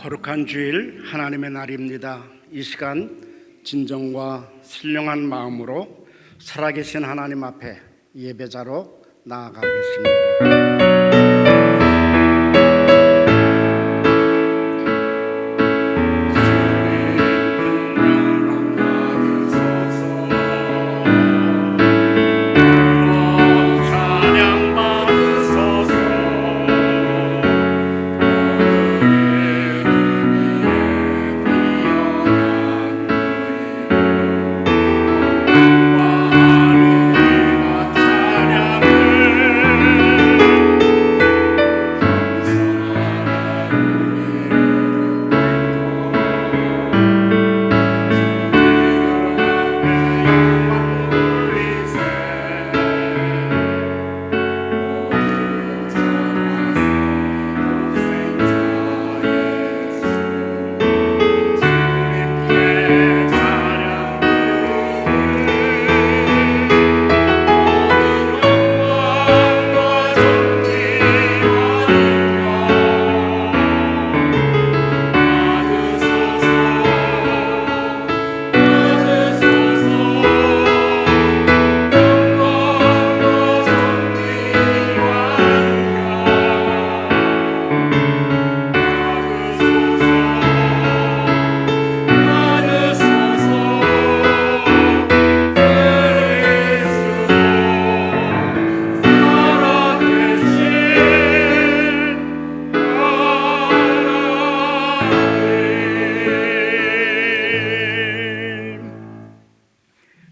거룩한 주일 하나님의 날입니다. 이 시간 진정과 신령한 마음으로 살아계신 하나님 앞에 예배자로 나아가겠습니다.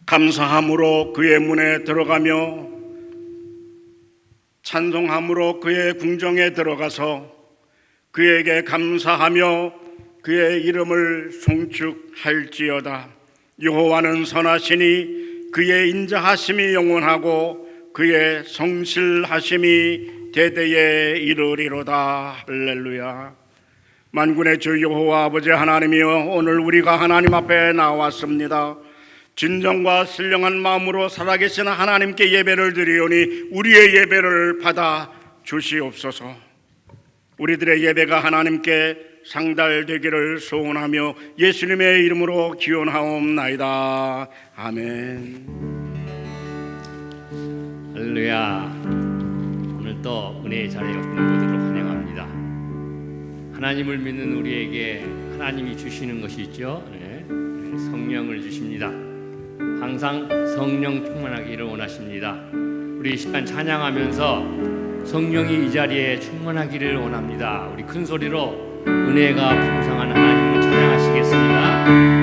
감사함으로 그의 문에 들어가며 찬송함으로 그의 궁정에 들어가서 그에게 감사하며 그의 이름을 송축할지어다. 여호와는 선하시니 그의 인자하심이 영원하고 그의 성실하심이 대대에 이르리로다. 할렐루야. 만군의 주 여호와 아버지 하나님이여, 오늘 우리가 하나님 앞에 나왔습니다. 진정과 신령한 마음으로 살아계신 하나님께 예배를 드리오니 우리의 예배를 받아 주시옵소서. 우리들의 예배가 하나님께 상달되기를 소원하며 예수님의 이름으로 기원하옵나이다. 아멘. 할렐루야. 오늘 또 은혜의 자리에 온 모두를 환영합니다. 하나님을 믿는 우리에게 하나님이 주시는 것이 있죠. 성령을 주십니다. 항상 성령 충만하기를 원하십니다. 우리 이 시간 찬양하면서 성령이 이 자리에 충만하기를 원합니다. 우리 큰 소리로 은혜가 풍성한 하나님을 찬양하시겠습니다.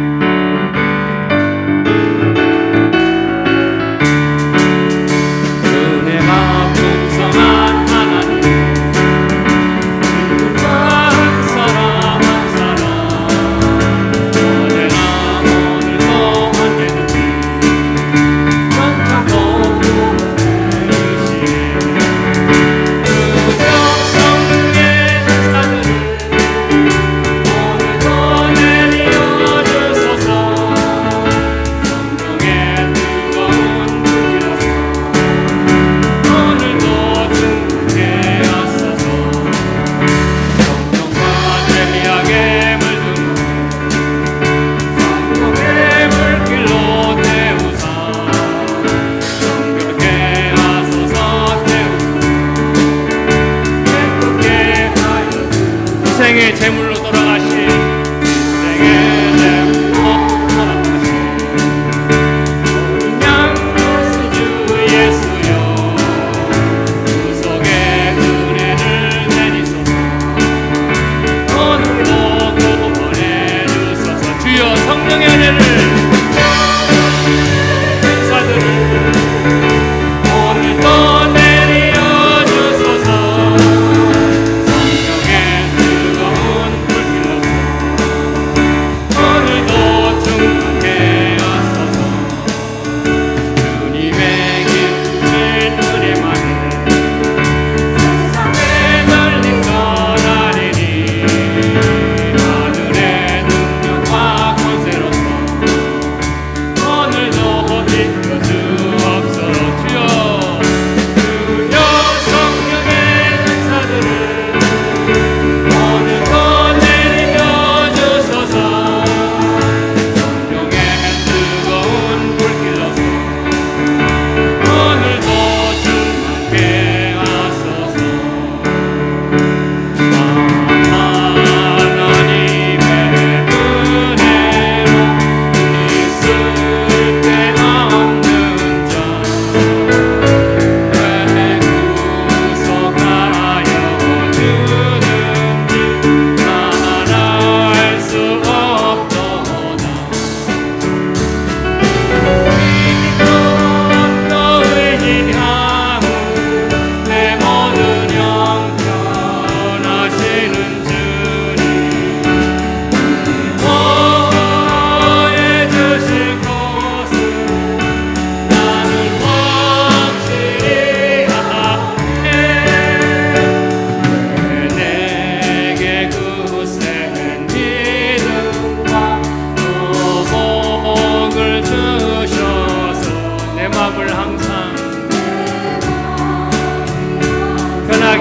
오늘도 내려줘서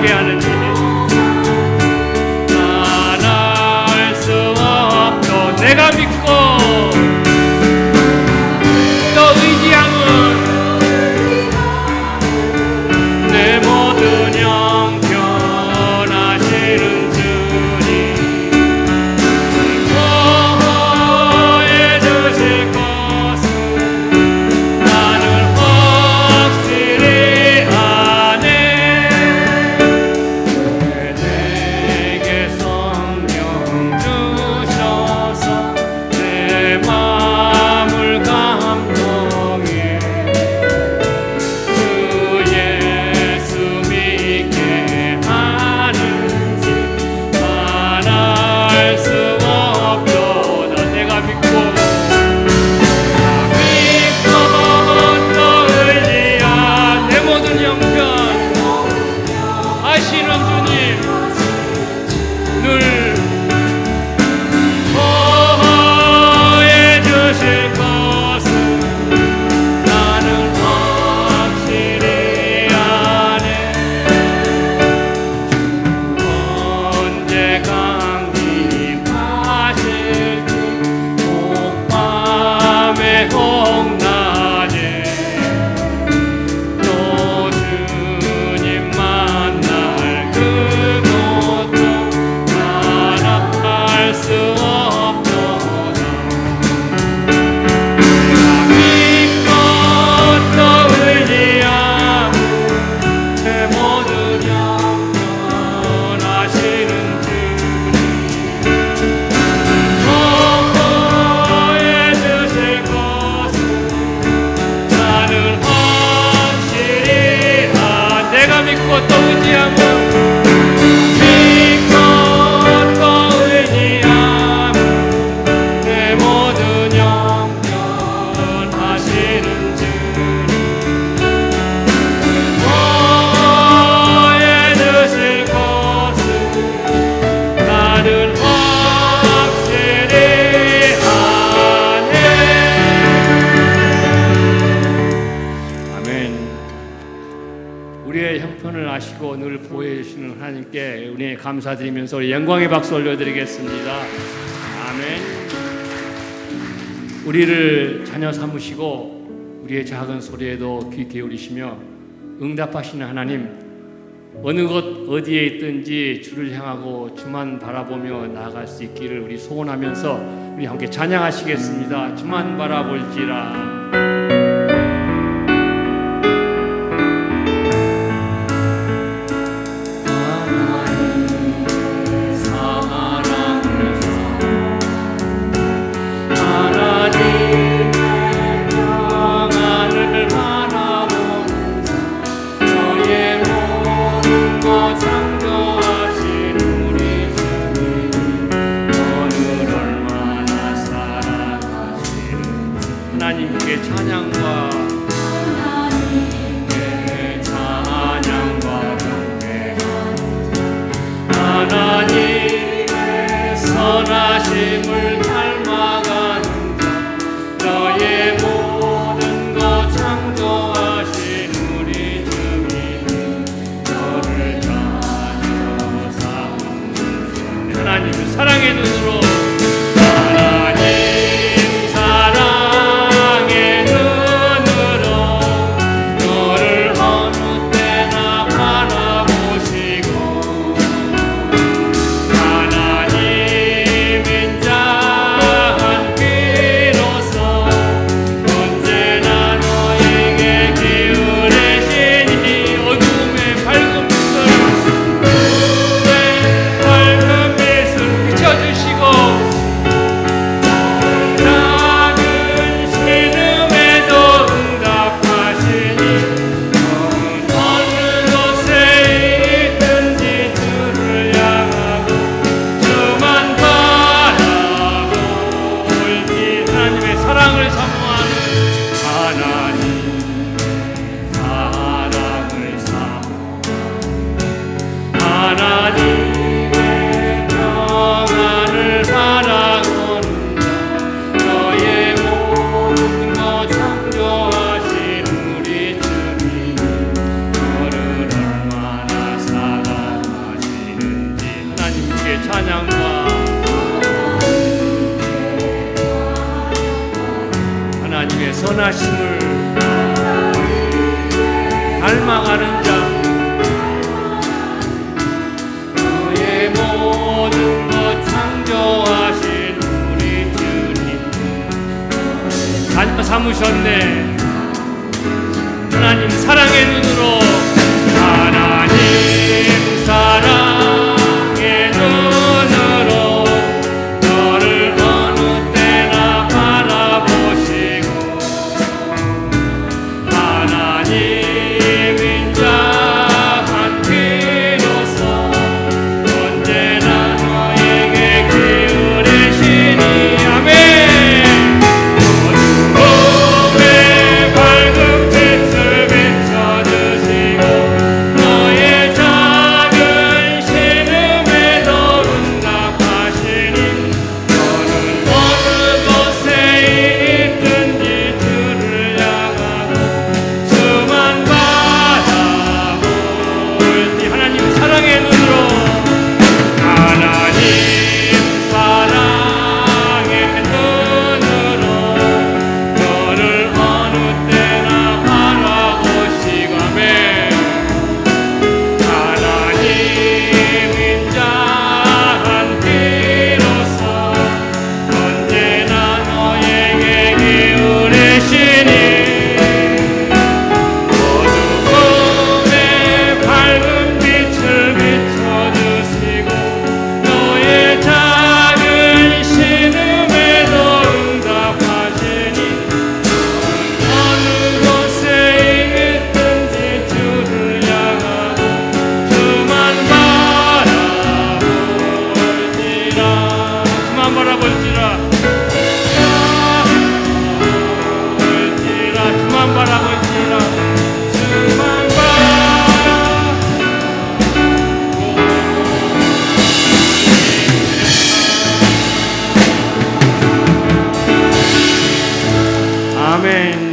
행하게 하는 일 알 수 없도 내가 믿고 또 의지함은 내 모든 형편하시는 주님 보호해 주실 것은 나는 확실히 아네 내게 성령 주셔서 내 마음을 감동해 주 예수 믿게 하는지 말할 수 없도다 내가 믿고 또 의지한 내 모든 형편 아시는 주님 늘 보호해 주실 것은 나는 확실히 아네 언제 강림하실지 혹밤에 혹낮에 또 주님 만날 그곳도 나갈 수 없도다 믿고 또 의지함 내 모든 영원하시는 주님 보호해 주실 것은 나는 확실히 내가 믿고 또 의지함은 믿고 또 의지함은 내 모든 영원하시는 주님 보호해 주실 것은 나는 확실히 아네 아멘. 우리의 형편을 아시고 늘 보호해 주시는 하나님께 은혜 감사드리면서 우리 영광의 박수 올려드리겠습니다. 아멘. 우리를 자녀 삼으시고 우리의 작은 소리에도 귀 기울이시며 응답하시는 하나님 어느 곳 어디에 있든지 주를 향하고 주만 바라보며 나아갈 수 있기를 우리 소원하면서 우리 함께 찬양하시겠습니다. 주만 바라볼지라 닮아가는 자 너의 모든 것 창조하신 우리 주님 삼으셨네. 하나님 사랑의 눈으로 하나님 사랑의 눈으로 너를 어느 때나 바라보시고 하나님 인자한 귀로서 언제나 너에게 기울이시니 아멘. 어둠의 밝은 빛을 비춰주시고 너의 작은 신음에도 응답하시니 너는 어느 곳에 있든지 주를 향하고 주만 바라볼지 하나님 사랑의 눈으로 하나님 사랑의 눈으로 너를 어느 때나 바라보시고 아멘. 하나님 인자한 귀로서 언제나 너에게 기울이시니 어두움의 밝은 빛을 비춰주시고 너의 작은 신음에도 응답하시니 어느 곳에 있든지 주를 향하고 주만 바라볼지라 주만 바라볼지라 주만 아멘.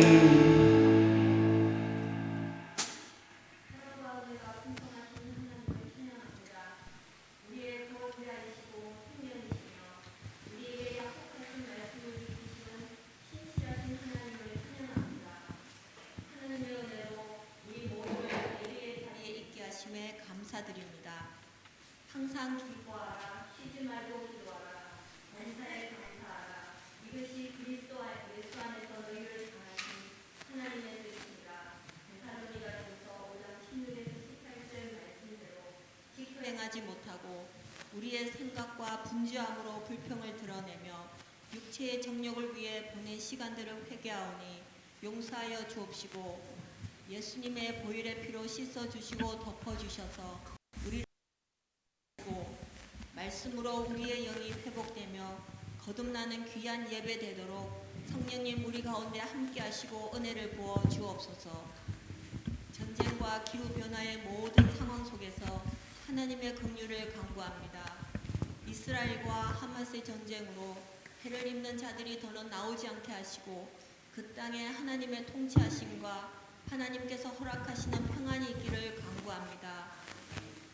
감사드립니다. 항상 기뻐하라, 쉬지 말고 기도하라, 맨사에 감사하라. 이것이 그리스도 예수 안에서 너희를 향하신 하나님의 뜻입니다. 데살로니가전서 5장 16에서 18절 말씀대로 직행하지 못하고 우리의 생각과 분주함으로 불평을 드러내며 육체의 정욕을 위해 보낸 시간들을 회개하오니 용서하여 주옵시고 예수님의 보혈의 피로 씻어주시고 덮어주셔서 우리를 말씀으로 우리의 영이 회복되며 거듭나는 귀한 예배 되도록 성령님 우리 가운데 함께 하시고 은혜를 부어 주옵소서. 전쟁과 기후변화의 모든 상황 속에서 하나님의 긍휼을 간구합니다. 이스라엘과 하마스의 전쟁으로 해를 입는 자들이 더는 나오지 않게 하시고 그 땅에 하나님의 통치하심과 하나님께서 허락하시는 평안이 있기를 간구합니다.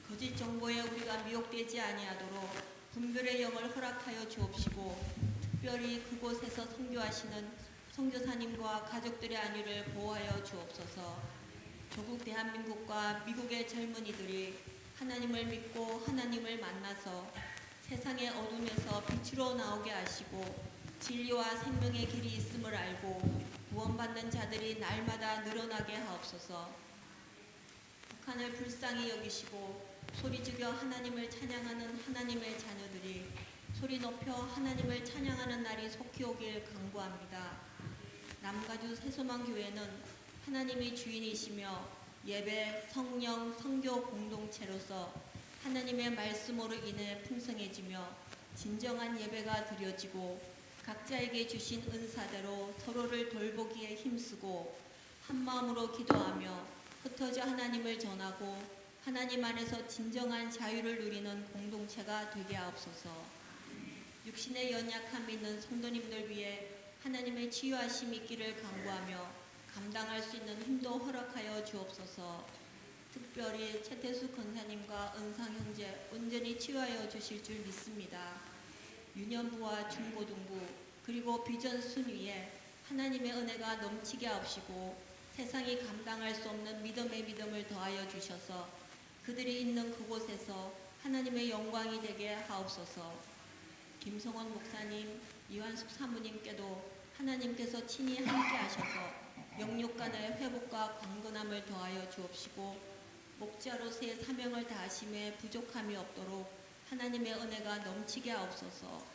거짓 정보에 우리가 미혹되지 아니하도록 분별의 영을 허락하여 주옵시고 특별히 그곳에서 선교하시는 선교사님과 가족들의 안위를 보호하여 주옵소서. 조국 대한민국과 미국의 젊은이들이 하나님을 믿고 하나님을 만나서 세상의 어둠에서 빛으로 나오게 하시고 진리와 생명의 길이 있음을 알고 구원받는 자들이 날마다 늘어나게 하옵소서. 북한을 불쌍히 여기시고 소리죽여 하나님을 찬양하는 하나님의 자녀들이 소리 높여 하나님을 찬양하는 날이 속히 오길 간구합니다. 남가주 새소망교회는 하나님이 주인이시며 예배, 성령, 성교 공동체로서 하나님의 말씀으로 인해 풍성해지며 진정한 예배가 드려지고 각자에게 주신 은사대로 서로를 돌보기에 힘쓰고 한마음으로 기도하며 흩어져 하나님을 전하고 하나님 안에서 진정한 자유를 누리는 공동체가 되게 하옵소서. 육신의 연약함 있는 성도님들 위해 하나님의 치유하심 있기를 간구하며 감당할 수 있는 힘도 허락하여 주옵소서. 특별히 최태수 권사님과 은상 형제 온전히 치유하여 주실 줄 믿습니다. 유년부와 중고등부 그리고 비전 순위에 하나님의 은혜가 넘치게 하옵시고 세상이 감당할 수 없는 믿음의 믿음을 더하여 주셔서 그들이 있는 그곳에서 하나님의 영광이 되게 하옵소서. 김성원 목사님, 이완숙 사모님께도 하나님께서 친히 함께 하셔서 영육간의 회복과 강건함을 더하여 주옵시고 목자로서의 사명을 다하심에 부족함이 없도록 하나님의 은혜가 넘치게 하옵소서.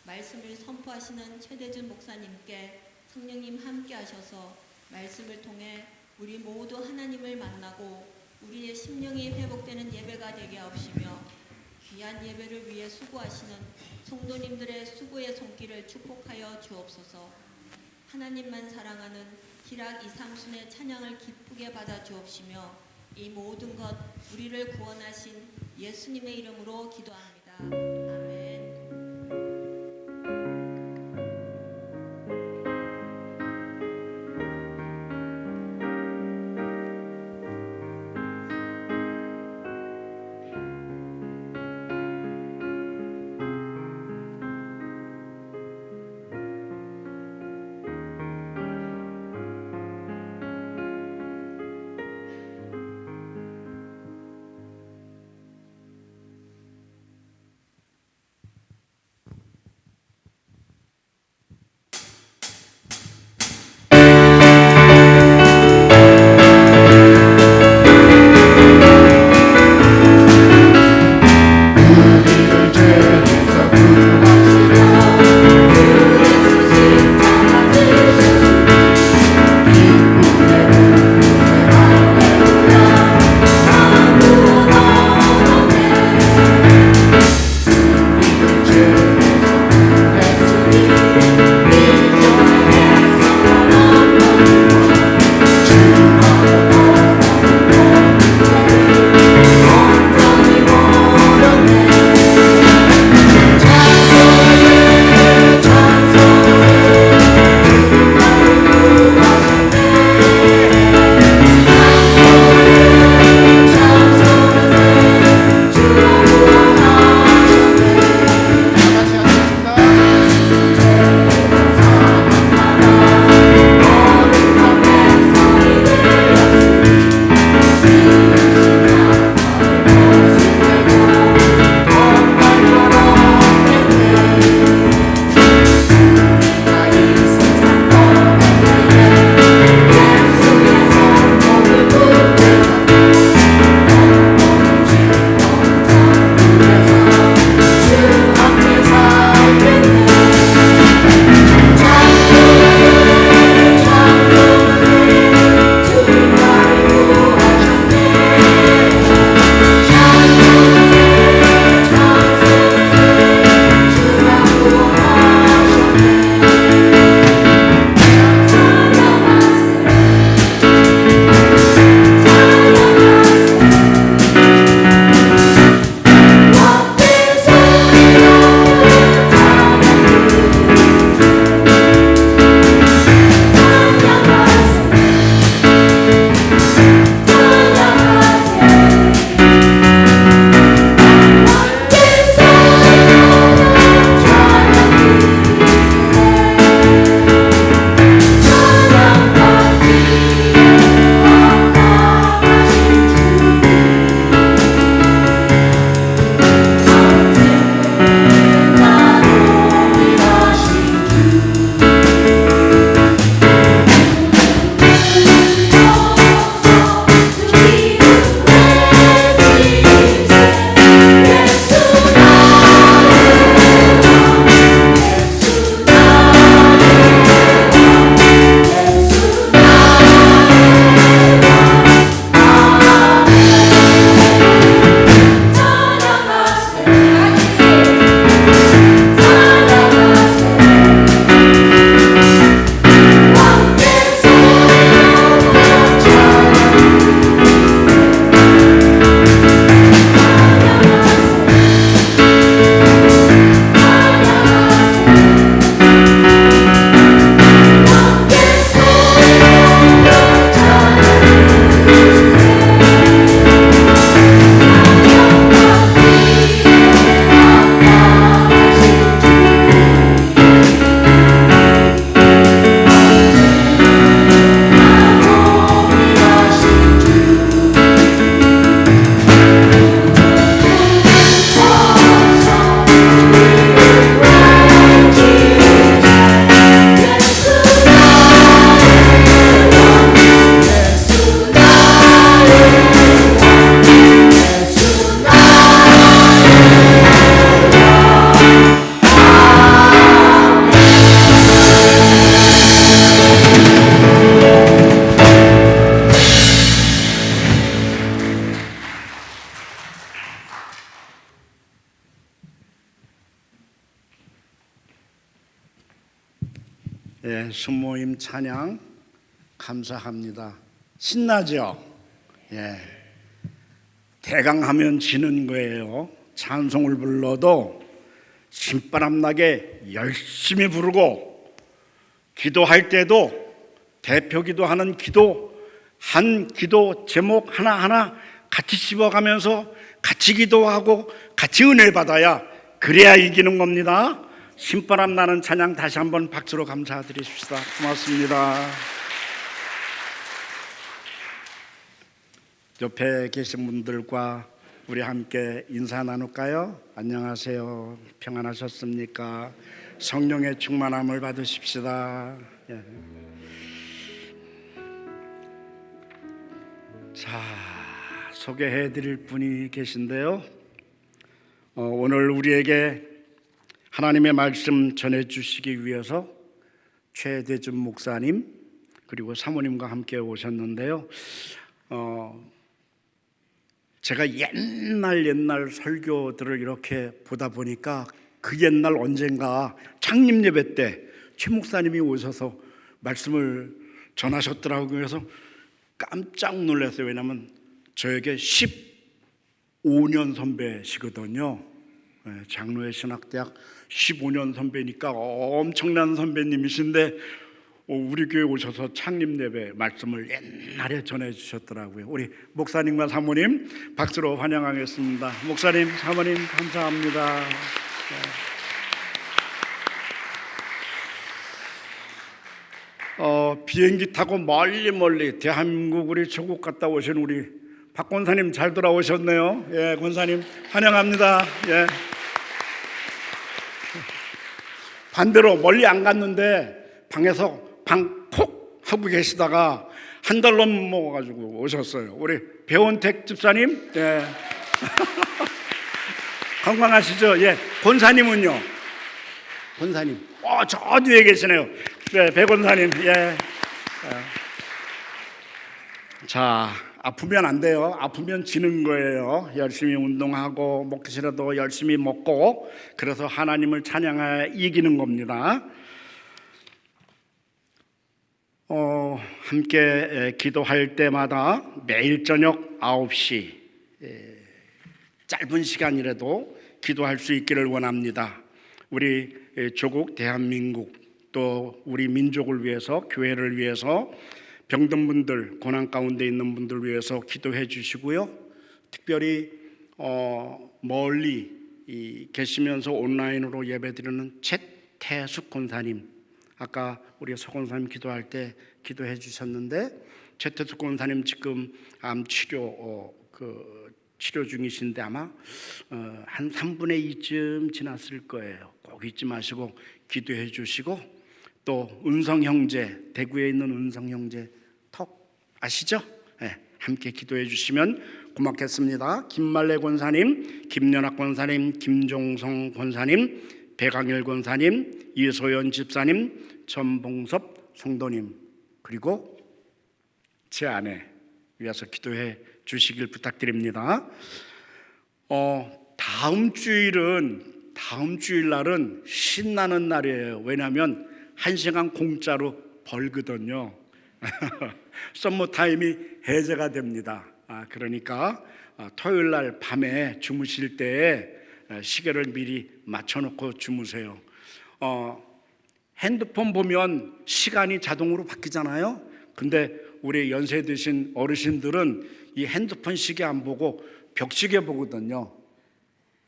말씀을 선포하시는 최대준 목사님께 성령님 함께 하셔서 말씀을 통해 우리 모두 하나님을 만나고 우리의 심령이 회복되는 예배가 되게 하옵시며 귀한 예배를 위해 수고하시는 성도님들의 수고의 손길을 축복하여 주옵소서. 하나님만 사랑하는 기락 이삼순의 찬양을 기쁘게 받아 주옵시며 이 모든 것 우리를 구원하신 예수님의 이름으로 기도합니다. 아멘. 예, 순모임 찬양 감사합니다. 신나죠? 예. 대강하면 지는 거예요. 찬송을 불러도 신바람 나게 열심히 부르고, 기도할 때도 대표 기도하는 기도 한 기도 제목 하나하나 같이 씹어가면서 같이 기도하고 같이 은혜 받아야, 그래야 이기는 겁니다. 신바람 나는 찬양 다시 한번 박수로 감사드리십시다. 고맙습니다. 옆에 계신 분들과 우리 함께 인사 나눌까요? 안녕하세요. 평안하셨습니까? 성령의 충만함을 받으십시다. 예. 자, 소개해 드릴 분이 계신데요. 오늘 우리에게 하나님의 말씀 전해 주시기 위해서 최대준 목사님 그리고 사모님과 함께 오셨는데요. 제가 옛날 설교들을 이렇게 보다 보니까 그 옛날 언젠가 창립 예배 때 최 목사님이 오셔서 말씀을 전하셨더라고요. 그래서 깜짝 놀랐어요. 왜냐하면 저에게 15년 선배시거든요. 장로회 신학대학 15년 선배니까 엄청난 선배님이신데 우리 교회 오셔서 창립 예배 말씀을 옛날에 전해 주셨더라고요. 우리 목사님과 사모님 박수로 환영하겠습니다. 목사님, 사모님 감사합니다. 비행기 타고 멀리 대한민국 우리 조국 갔다 오신 우리 박 권사님 잘 돌아오셨네요. 예, 권사님 환영합니다. 예. 반대로 멀리 안 갔는데 방에서 방콕 하고 계시다가 한 달 넘어가지고 오셨어요. 우리 배원택 집사님, 예. 건강하시죠? 예. 권사님은요? 권사님, 저 뒤에 계시네요. 네, 배 권사님, 예. 자, 아프면 안 돼요. 아프면 지는 거예요. 열심히 운동하고 먹기 싫어도 열심히 먹고, 그래서 하나님을 찬양하여 이기는 겁니다. 함께 기도할 때마다 매일 저녁 9시 짧은 시간이라도 기도할 수 있기를 원합니다. 우리 조국 대한민국 또 우리 민족을 위해서, 교회를 위해서, 병든 분들, 고난 가운데 있는 분들 위해서 기도해 주시고요. 특별히 멀리 계시면서 온라인으로 예배드리는 최태숙 권사님, 아까 우리 서 권사님 기도할 때 기도해 주셨는데, 최태숙 권사님 지금 암 치료 치료 중이신데 아마 한 3분의 2쯤 지났을 거예요. 꼭 잊지 마시고 기도해 주시고, 또 은성 형제, 대구에 있는 은성 형제 턱 아시죠? 네, 함께 기도해 주시면 고맙겠습니다. 김말래 권사님, 김연학 권사님, 김종성 권사님, 배강일 권사님, 이소연 집사님, 전봉섭 성도님, 그리고 제 아내 위해서 기도해 주시길 부탁드립니다. 다음 주일 날은 신나는 날이에요. 왜냐하면 1시간 공짜로 벌거든요. 썸머타임이 해제가 됩니다. 그러니까 토요일 날 밤에 주무실 때 시계를 미리 맞춰놓고 주무세요. 핸드폰 보면 시간이 자동으로 바뀌잖아요. 근데 우리 연세 드신 어르신들은 이 핸드폰 시계 안 보고 벽시계 보거든요.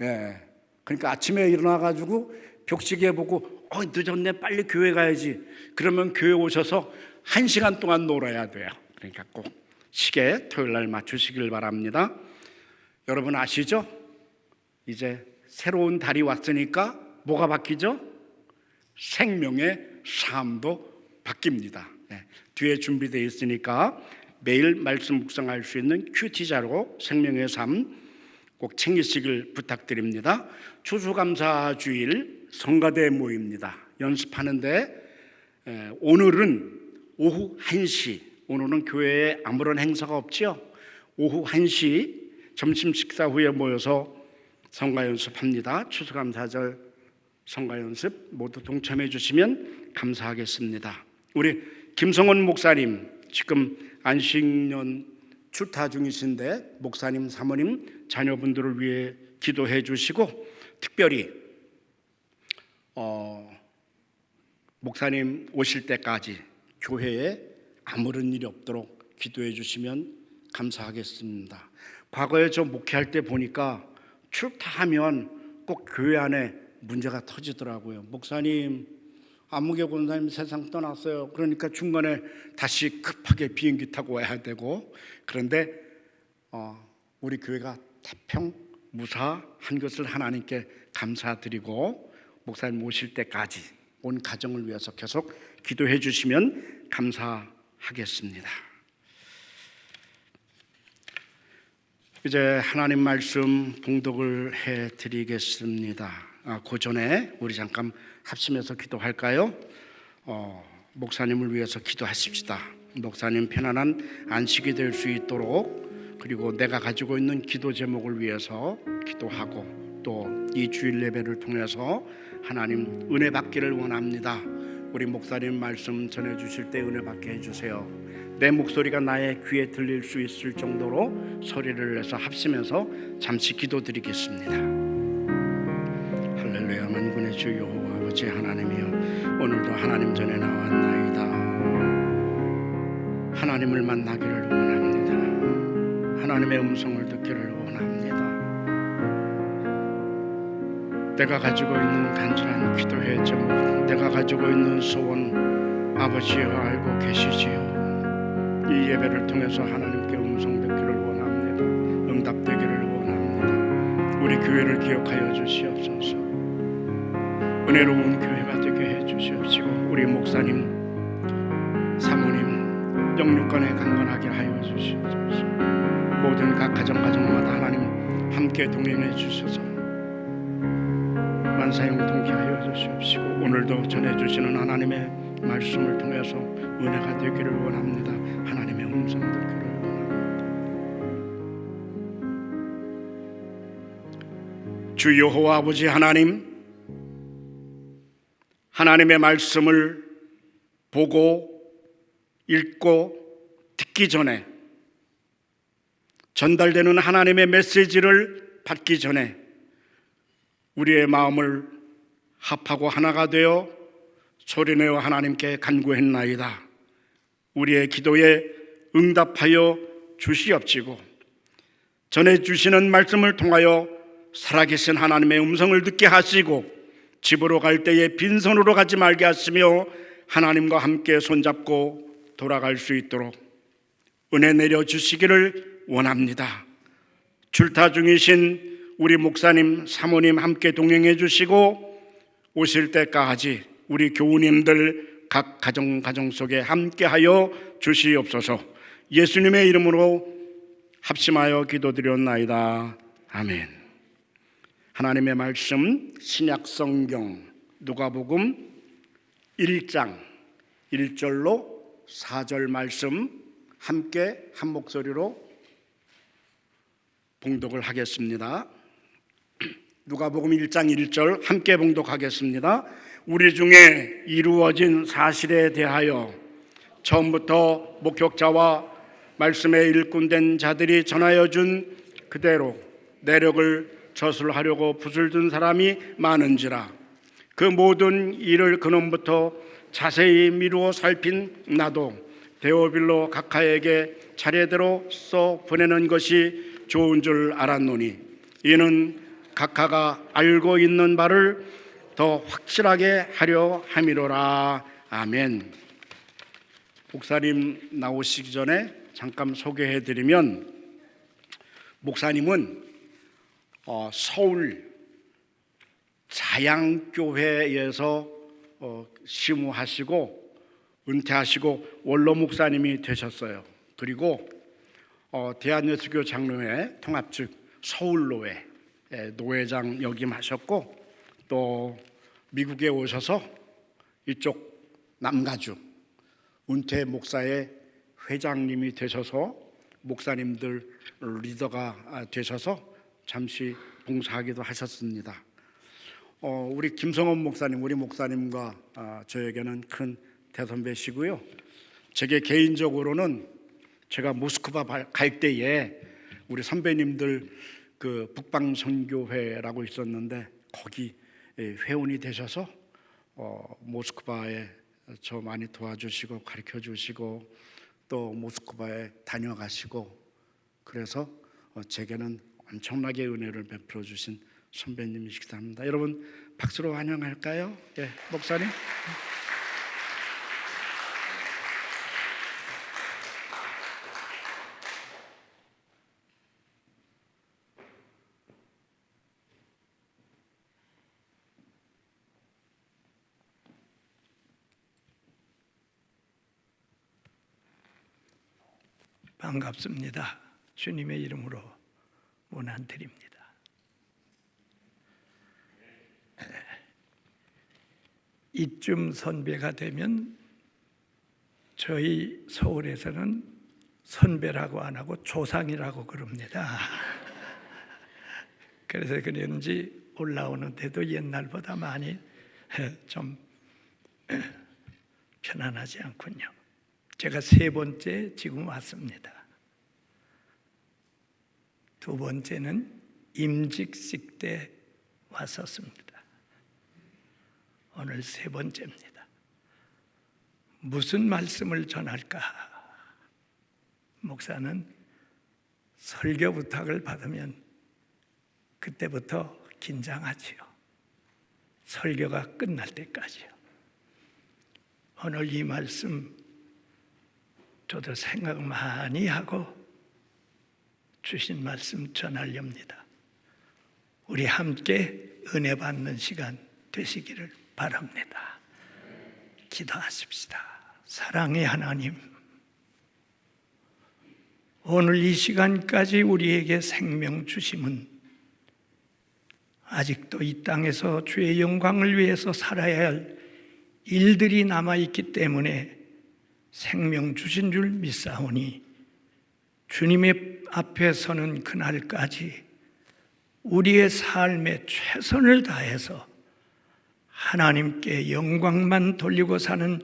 예. 그러니까 아침에 일어나가지고 벽시계 보고 늦었네, 빨리 교회 가야지. 그러면 교회 오셔서 1시간 동안 놀아야 돼요. 그러니까 꼭 시계 토요일 날 맞추시길 바랍니다. 여러분 아시죠? 이제 새로운 달이 왔으니까 뭐가 바뀌죠? 생명의 삶도 바뀝니다. 네. 뒤에 준비되어 있으니까 매일 말씀 묵상할 수 있는 큐티자로 생명의 삶 꼭 챙기시길 부탁드립니다. 추수감사주일 성가대 모임입니다. 연습하는데 오늘은 오후 1시, 오늘은 교회에 아무런 행사가 없죠. 오후 1시 점심 식사 후에 모여서 성가 연습합니다. 추수감사절 성가 연습 모두 동참해 주시면 감사하겠습니다. 우리 김성원 목사님 지금 안식년 출타 중이신데 목사님, 사모님, 자녀분들을 위해 기도해 주시고 특별히 목사님 오실 때까지 교회에 아무런 일이 없도록 기도해 주시면 감사하겠습니다. 과거에 저 목회할 때 보니까 출타하면 꼭 교회 안에 문제가 터지더라고요. 목사님, 안무개 권사님 세상 떠났어요. 그러니까 중간에 다시 급하게 비행기 타고 와야 되고, 그런데 우리 교회가 태평 무사한 것을 하나님께 감사드리고 목사님 오실 때까지 온 가정을 위해서 계속 기도해 주시면 감사하겠습니다. 이제 하나님 말씀 봉독을 해드리겠습니다. 그 전에 우리 잠깐 합심해서 기도할까요? 목사님을 위해서 기도하십시다. 목사님 편안한 안식이 될 수 있도록, 그리고 내가 가지고 있는 기도 제목을 위해서 기도하고 또 이 주일 예배를 통해서 하나님 은혜 받기를 원합니다. 우리 목사님 말씀 전해주실 때 은혜 받게 해주세요. 내 목소리가 나의 귀에 들릴 수 있을 정도로 소리를 내서 합심해서 잠시 기도드리겠습니다. 할렐루야. 만군의 주 여호와 아버지 하나님이여, 오늘도 하나님 전에 나왔나이다. 하나님을 만나기를 원합니다. 하나님의 음성을 듣기를 원합니다. 내가 가지고 있는 간절한 기도의 제목, 내가 가지고 있는 소원 아버지여 알고 계시지요. 이 예배를 통해서 하나님께 음성 듣기를 원합니다. 응답되기를 원합니다. 우리 교회를 기억하여 주시옵소서. 은혜로운 교회가 되게 해 주시옵시고, 우리 목사님, 사모님 영육간에 강건하게 하여 주시옵소서. 모든 각 가정마다 하나님 함께 동행해 주셔서 만사형통케 하여 주시옵시고, 오늘도 전해주시는 하나님의 말씀을 통해서 은혜가 되기를 원합니다. 하나님의 음성 듣기를 원합니다. 주 여호와 아버지 하나님, 하나님의 말씀을 보고 읽고 듣기 전에, 전달되는 하나님의 메시지를 받기 전에 우리의 마음을 합하고 하나가 되어 소리내어 하나님께 간구했나이다. 우리의 기도에 응답하여 주시옵시고, 전해주시는 말씀을 통하여 살아계신 하나님의 음성을 듣게 하시고, 집으로 갈 때에 빈손으로 가지 말게 하시며 하나님과 함께 손잡고 돌아갈 수 있도록 은혜 내려주시기를 원합니다. 출타 중이신 우리 목사님, 사모님 함께 동행해 주시고 오실 때까지 우리 교우님들 각 가정 속에 함께하여 주시옵소서. 예수님의 이름으로 합심하여 기도드렸나이다. 아멘. 하나님의 말씀 신약 성경 누가복음 1장 1절로 4절 말씀 함께 한 목소리로 봉독을 하겠습니다. 누가복음 1장 1절 함께 봉독하겠습니다. 우리 중에 이루어진 사실에 대하여 처음부터 목격자와 말씀에 일꾼된 자들이 전하여 준 그대로 내력을 저술하려고 붓을 든 사람이 많은지라. 그 모든 일을 근원부터 자세히 미루어 살핀 나도 데오빌로 각하에게 차례대로 써 보내는 것이 좋은 줄 알았노니, 이는 각하가 알고 있는 바를 더 확실하게 하려 함이로라. 아멘. 목사님 나오시기 전에 잠깐 소개해드리면, 목사님은 서울 자양교회에서 시무하시고 은퇴하시고 원로 목사님이 되셨어요. 그리고 대한예수교 장로회 통합 측 서울노회 노회장 역임하셨고, 또 미국에 오셔서 이쪽 남가주 은퇴 목사의 회장님이 되셔서 목사님들 리더가 되셔서 잠시 봉사하기도 하셨습니다. 우리 김성원 목사님, 우리 목사님과 저에게는 큰 대선배시고요. 제게 개인적으로는 제가 모스크바 갈 때에 우리 선배님들 그 북방선교회라고 있었는데 거기 회원이 되셔서 모스크바에 저 많이 도와주시고 가르쳐 주시고 또 모스크바에 다녀가시고 그래서 제게는 엄청나게 은혜를 베풀어 주신 선배님이시기도 합니다. 여러분 박수로 환영할까요? 예, 목사님. 반갑습니다. 주님의 이름으로 문안드립니다. 이쯤 선배가 되면 저희 서울에서는 선배라고 안 하고 조상이라고 그럽니다. 그래서 그런지 올라오는데도 옛날보다 많이 좀 편안하지 않군요. 제가 3번째 지금 왔습니다. 2번째는 임직식 때 왔었습니다. 오늘 3번째입니다. 무슨 말씀을 전할까? 목사는 설교 부탁을 받으면 그때부터 긴장하지요. 설교가 끝날 때까지요. 오늘 이 말씀 저도 생각 많이 하고 주신 말씀 전하렵니다. 우리 함께 은혜 받는 시간 되시기를 바랍니다. 기도하십시다. 사랑의 하나님, 오늘 이 시간까지 우리에게 생명 주심은 아직도 이 땅에서 주의 영광을 위해서 살아야 할 일들이 남아있기 때문에 생명 주신 줄 믿사오니 주님의 앞에 서는 그날까지 우리의 삶에 최선을 다해서 하나님께 영광만 돌리고 사는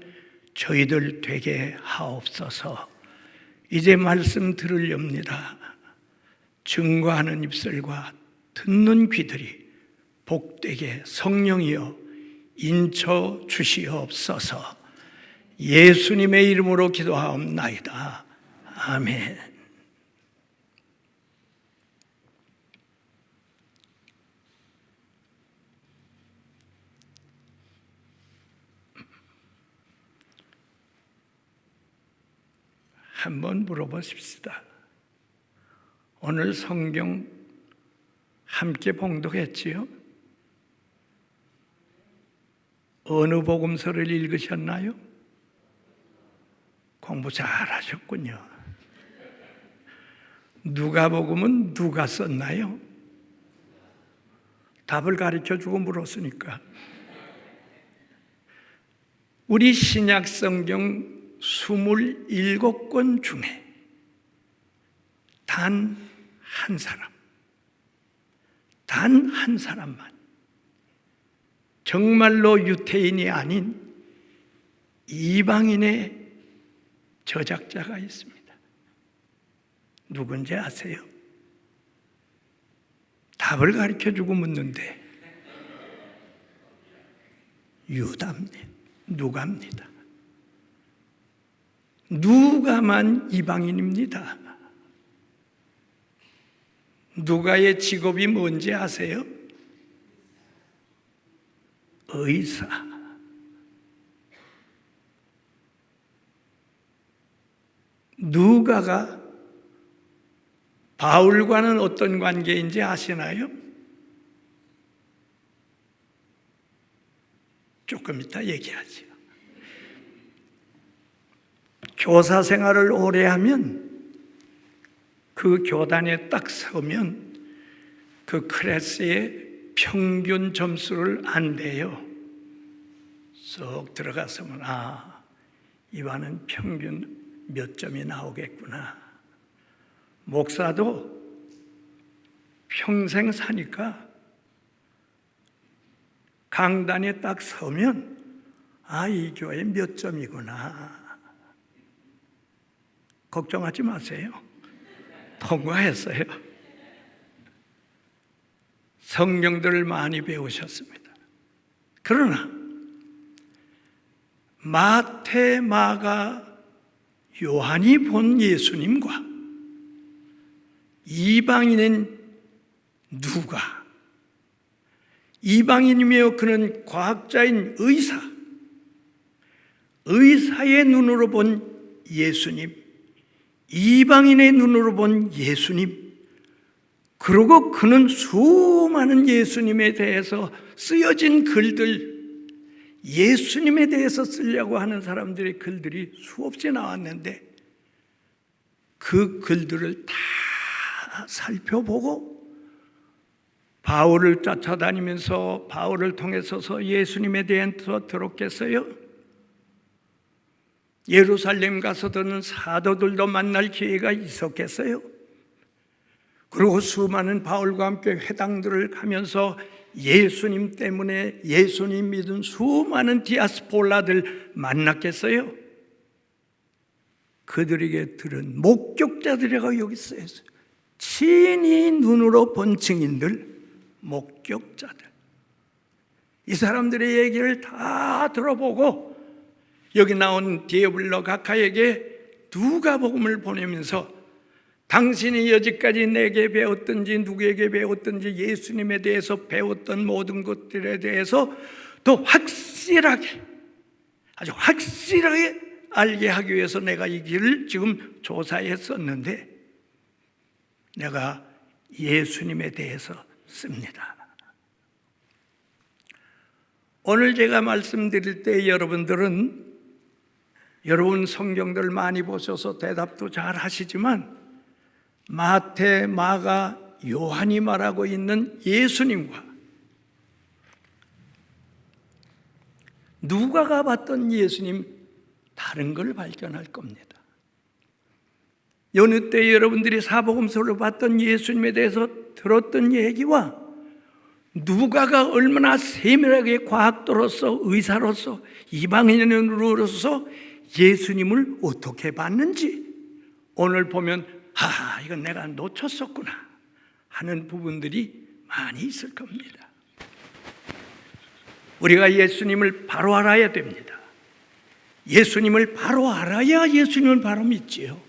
저희들 되게 하옵소서. 이제 말씀 들으렵니다. 증거하는 입술과 듣는 귀들이 복되게 성령이여 인쳐 주시옵소서. 예수님의 이름으로 기도하옵나이다. 아멘. 한번 물어보십시다. 오늘 성경 함께 봉독했지요? 어느 복음서를 읽으셨나요? 공부 잘하셨군요. 누가복음은 누가 썼나요? 답을 가르쳐주고 물었으니까. 우리 신약 성경 27권 중에 단 한 사람, 단 한 사람만 정말로 유태인이 아닌 이방인의 저작자가 있습니다. 누군지 아세요? 답을 가르쳐주고 묻는데 유다입니다. 누가입니다. 누가만 이방인입니다. 누가의 직업이 뭔지 아세요? 의사. 누가가 바울과는 어떤 관계인지 아시나요? 조금 이따 얘기하죠. 교사 생활을 오래 하면 그 교단에 딱 서면 그 클래스의 평균 점수를 안대요. 쏙 들어가서면 이반은 평균 몇 점이 나오겠구나. 목사도 평생 사니까 강단에 딱 서면 이 교회 몇 점이구나. 걱정하지 마세요. 통과했어요. 성경들을 많이 배우셨습니다. 그러나 마태, 마가, 요한이 본 예수님과 이방인은 누가? 이방인이며 그는 과학자인 의사의 눈으로 본 예수님, 이방인의 눈으로 본 예수님, 그리고 그는 수많은 예수님에 대해서 쓰여진 글들, 예수님에 대해서 쓰려고 하는 사람들의 글들이 수없이 나왔는데 그 글들을 다 살펴보고 바울을 쫓아다니면서 바울을 통해서 예수님에 대해서 들었겠어요? 예루살렘 가서도는 사도들도 만날 기회가 있었겠어요? 그리고 수많은 바울과 함께 회당들을 가면서 예수님 때문에 예수님 믿은 수많은 디아스폴라들 만났겠어요? 그들에게 들은 목격자들이라고 여기 쓰여있어요. 친히 눈으로 본 증인들, 목격자들. 이 사람들의 얘기를 다 들어보고 여기 나온 디에블로 가카에게 누가복음을 보내면서 당신이 여지까지 내게 배웠든지 누구에게 배웠든지 예수님에 대해서 배웠던 모든 것들에 대해서 더 확실하게, 아주 확실하게 알게 하기 위해서 내가 이 길을 지금 조사했었는데 내가 예수님에 대해서 씁니다. 오늘 제가 말씀드릴 때 여러분들은 여러분 성경들 많이 보셔서 대답도 잘 하시지만 마태, 마가, 요한이 말하고 있는 예수님과 누가가 봤던 예수님 다른 걸 발견할 겁니다. 여느 때 여러분들이 사복음서를 봤던 예수님에 대해서 들었던 얘기와 누가가 얼마나 세밀하게 과학도로서 의사로서 이방인으로서 예수님을 어떻게 봤는지 오늘 보면 이건 내가 놓쳤었구나 하는 부분들이 많이 있을 겁니다. 우리가 예수님을 바로 알아야 됩니다. 예수님을 바로 알아야 예수님을 바로 믿지요.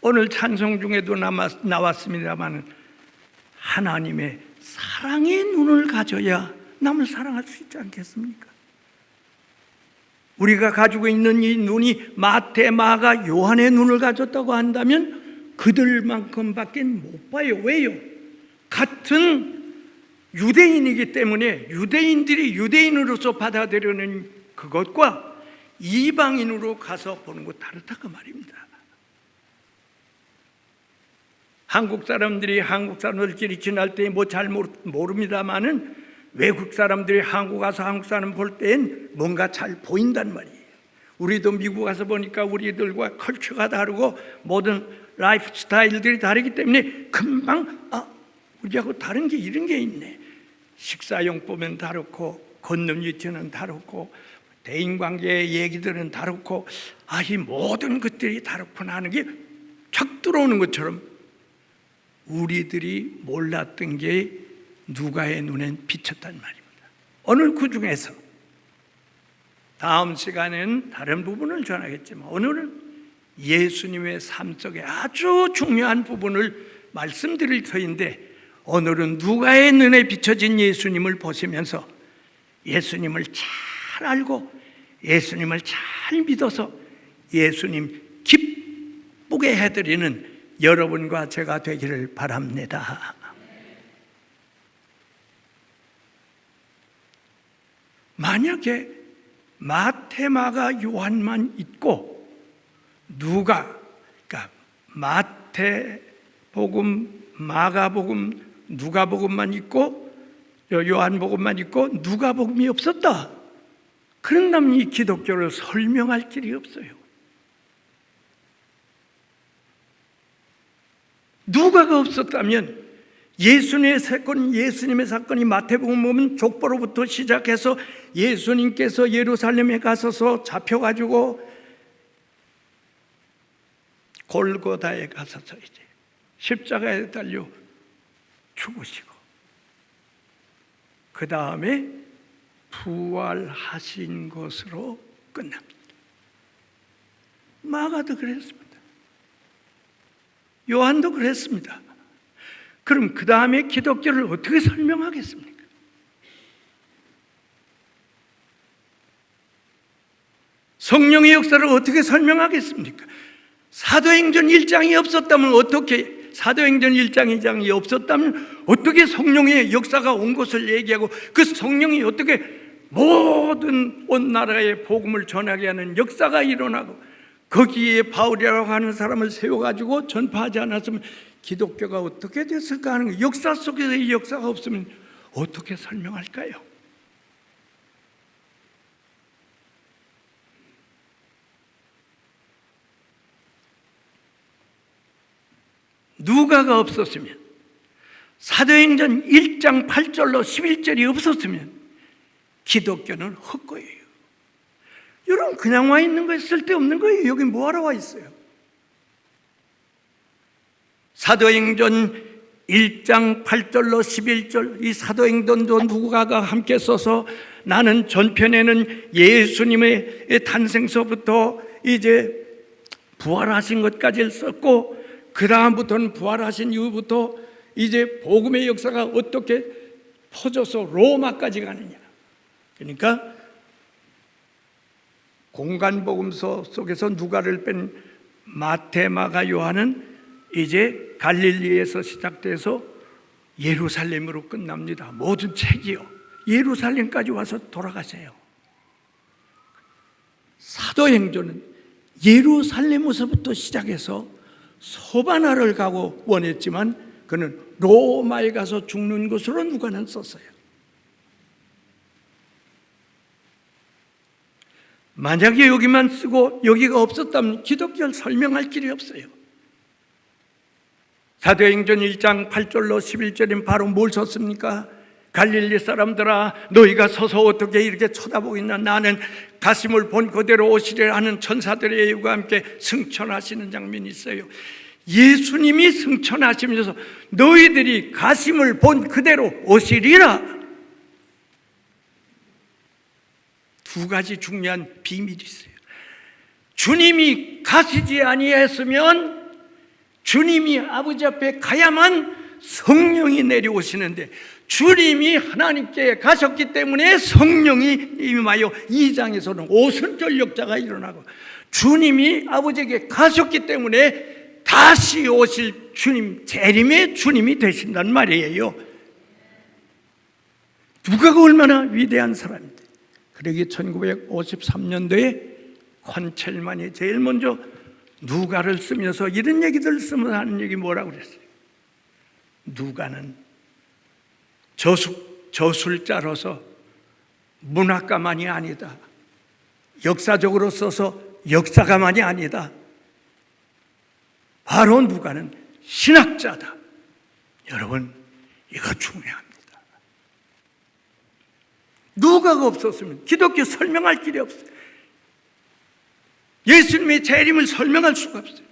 오늘 찬송 중에도 나왔습니다만 하나님의 사랑의 눈을 가져야 남을 사랑할 수 있지 않겠습니까? 우리가 가지고 있는 이 눈이 마태, 마가, 요한의 눈을 가졌다고 한다면 그들만큼밖에 못 봐요. 왜요? 같은 유대인이기 때문에 유대인들이 유대인으로서 받아들이는 그것과 이방인으로 가서 보는 것 다르다고 말입니다. 한국 사람들끼리 지날 때 뭐 잘 모릅니다만은 외국 사람들이 한국 가서 한국 사람 볼 땐 뭔가 잘 보인단 말이에요. 우리도 미국 가서 보니까 우리들과 컬처가 다르고 모든 라이프 스타일들이 다르기 때문에 금방 우리하고 다른 게 이런 게 있네. 식사용법은 다르고 걷는 위치는 다르고 대인관계의 얘기들은 다르고 이 모든 것들이 다르구나 하는 게 착 들어오는 것처럼 우리들이 몰랐던 게 누가의 눈엔 비쳤단 말입니다. 오늘 그 중에서 다음 시간에는 다른 부분을 전하겠지만 오늘은 예수님의 삶 속에 아주 중요한 부분을 말씀드릴 터인데 오늘은 누가의 눈에 비춰진 예수님을 보시면서 예수님을 잘 알고 예수님을 잘 믿어서 예수님 기쁘게 해드리는 여러분과 제가 되기를 바랍니다. 만약에 마태, 마가, 요한만 있고 그러니까 마태복음, 마가복음, 누가복음만 있고 요한복음만 있고 누가복음이 없었다. 그런다면 이 기독교를 설명할 길이 없어요. 누가가 없었다면 예수님의 사건이 마태복음 보면 족보로부터 시작해서 예수님께서 예루살렘에 가서서 잡혀가지고 골고다에 가서서 이제 십자가에 달려 죽으시고 그 다음에 부활하신 것으로 끝납니다. 마가도 그랬습니다. 요한도 그랬습니다. 그럼 그 다음에 기독교를 어떻게 설명하겠습니까? 성령의 역사를 어떻게 설명하겠습니까? 사도행전 1장이 없었다면 어떻게, 사도행전 1장 2장이 없었다면 어떻게 성령의 역사가 온 것을 얘기하고 그 성령이 어떻게 모든 온 나라에 복음을 전하게 하는 역사가 일어나고 거기에 바울이라고 하는 사람을 세워가지고 전파하지 않았으면 기독교가 어떻게 됐을까 하는 거. 역사 속에서 이 역사가 없으면 어떻게 설명할까요? 누가가 없었으면, 사도행전 1장 8절로 11절이 없었으면 기독교는 헛거예요. 여러분 그냥 와 있는 거에 쓸데없는 거예요. 여기 뭐하러 와 있어요? 사도행전 1장 8절로 11절 이 사도행전도 누가가 함께 써서 나는 전편에는 예수님의 탄생서부터 이제 부활하신 것까지 썼고 그 다음부터는 부활하신 이후부터 이제 복음의 역사가 어떻게 퍼져서 로마까지 가느냐. 그러니까 공간복음서 속에서 누가를 뺀 마태, 마가, 요한은 이제 갈릴리에서 시작돼서 예루살렘으로 끝납니다. 모든 책이요. 예루살렘까지 와서 돌아가세요. 사도행전은 예루살렘에서부터 시작해서 서바나를 가고 원했지만 그는 로마에 가서 죽는 것으로 누가는 썼어요. 만약에 여기만 쓰고 여기가 없었다면 기독교를 설명할 길이 없어요. 사도행전 1장 8절로 11절엔 바로 뭘 썼습니까? 갈릴리 사람들아 너희가 서서 어떻게 이렇게 쳐다보고 있나? 나는 가심을 본 그대로 오시리라 하는 천사들의 예우가 함께 승천하시는 장면이 있어요. 예수님이 승천하시면서 너희들이 가심을 본 그대로 오시리라. 두 가지 중요한 비밀이 있어요. 주님이 가시지 아니했으면 주님이 아버지 앞에 가야만 성령이 내려오시는데 주님이 하나님께 가셨기 때문에 성령이 임하여 2장에서는 오순절 역사가 일어나고 주님이 아버지에게 가셨기 때문에 다시 오실 주님, 재림의 주님이 되신단 말이에요. 누가가 얼마나 위대한 사람인데. 그러기 1953년도에 콘첼만이 제일 먼저 누가를 쓰면서 이런 얘기들 쓰면서 하는 얘기 뭐라고 그랬어요? 누가는 저술자로서 문학가만이 아니다. 역사적으로 써서 역사가만이 아니다. 바로 누가는 신학자다. 여러분 이거 중요합니다. 누가가 없었으면 기독교 설명할 길이 없어요. 예수님의 재림을 설명할 수가 없어요.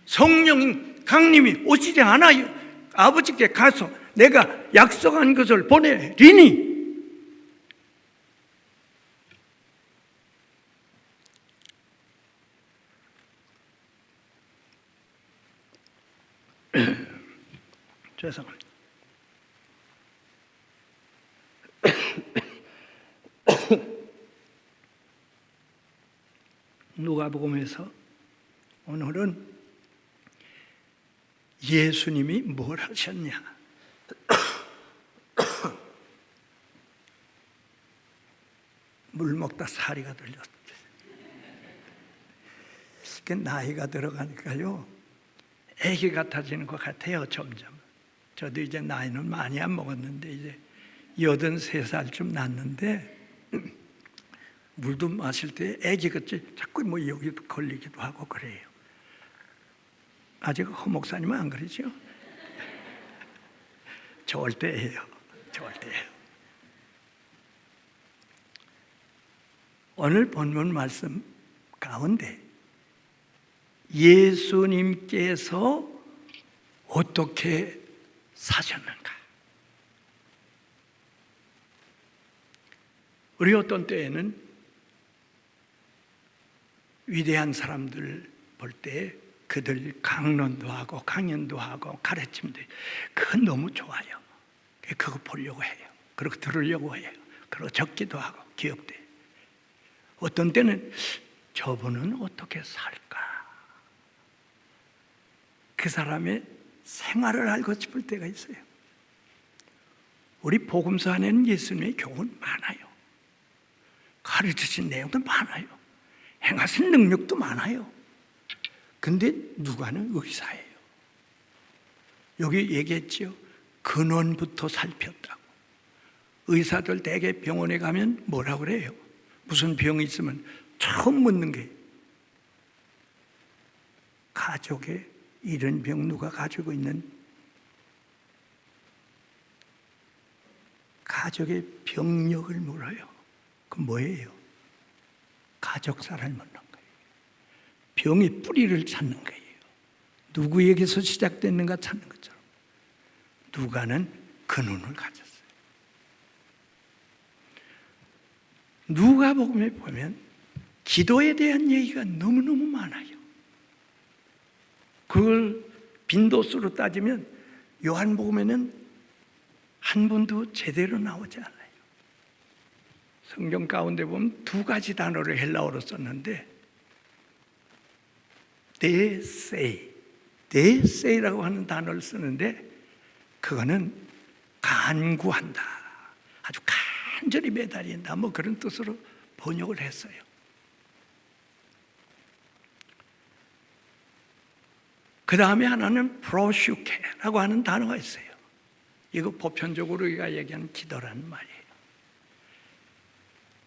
성령 강림이 오시지 않아요. 아버지께 가서 내가 약속한 것을 보내리니 죄송합니다. 누가복음에서 오늘은 예수님이 뭘 하셨냐? 물 먹다 사리가 들렸어요. 나이가 들어가니까요 애기 같아지는 것 같아요. 점점. 저도 이제 나이는 많이 안 먹었는데 이제 83살쯤 났는데 물도 마실 때 애기같이 자꾸 뭐 여기도 걸리기도 하고 그래요. 아직 허 목사님은 안 그러죠? 좋을 때예요. 좋을 때예요. 오늘 본문 말씀 가운데 예수님께서 어떻게 사셨는가? 우리 어떤 때에는 위대한 사람들 볼 때 그들 강론도 하고 강연도 하고 가르침도 해요. 그건 너무 좋아요. 그거 보려고 해요. 그리고 들으려고 해요. 그리고 적기도 하고 기억도 해요. 어떤 때는 저분은 어떻게 살까? 그 사람의 생활을 알고 싶을 때가 있어요. 우리 복음서 안에는 예수님의 교훈 많아요. 가르치신 내용도 많아요. 행하신 능력도 많아요. 근데 누가는 의사예요. 여기 얘기했지요. 근원부터 살폈다고. 의사들 대개 병원에 가면 뭐라고 그래요? 무슨 병이 있으면 처음 묻는 게 가족의 이런 병 누가 가지고 있는 가족의 병력을 물어요. 그 뭐예요? 가족사를 묻는 거예요. 병의 뿌리를 찾는 거예요. 누구에게서 시작됐는가 찾는 것처럼 누가는 근원을 가졌어요. 누가복음에 보면 기도에 대한 얘기가 너무너무 많아요. 그걸 빈도수로 따지면 요한복음에는 한 번도 제대로 나오지 않아요. 성경 가운데 보면 두 가지 단어를 헬라어로 썼는데 데세이라고 하는 단어를 쓰는데 그거는 간구한다, 아주 간절히 매달린다, 뭐 그런 뜻으로 번역을 했어요. 그 다음에 하나는 프로슈케라고 하는 단어가 있어요. 이거 보편적으로 우리가 얘기하는 기도라는 말이에요.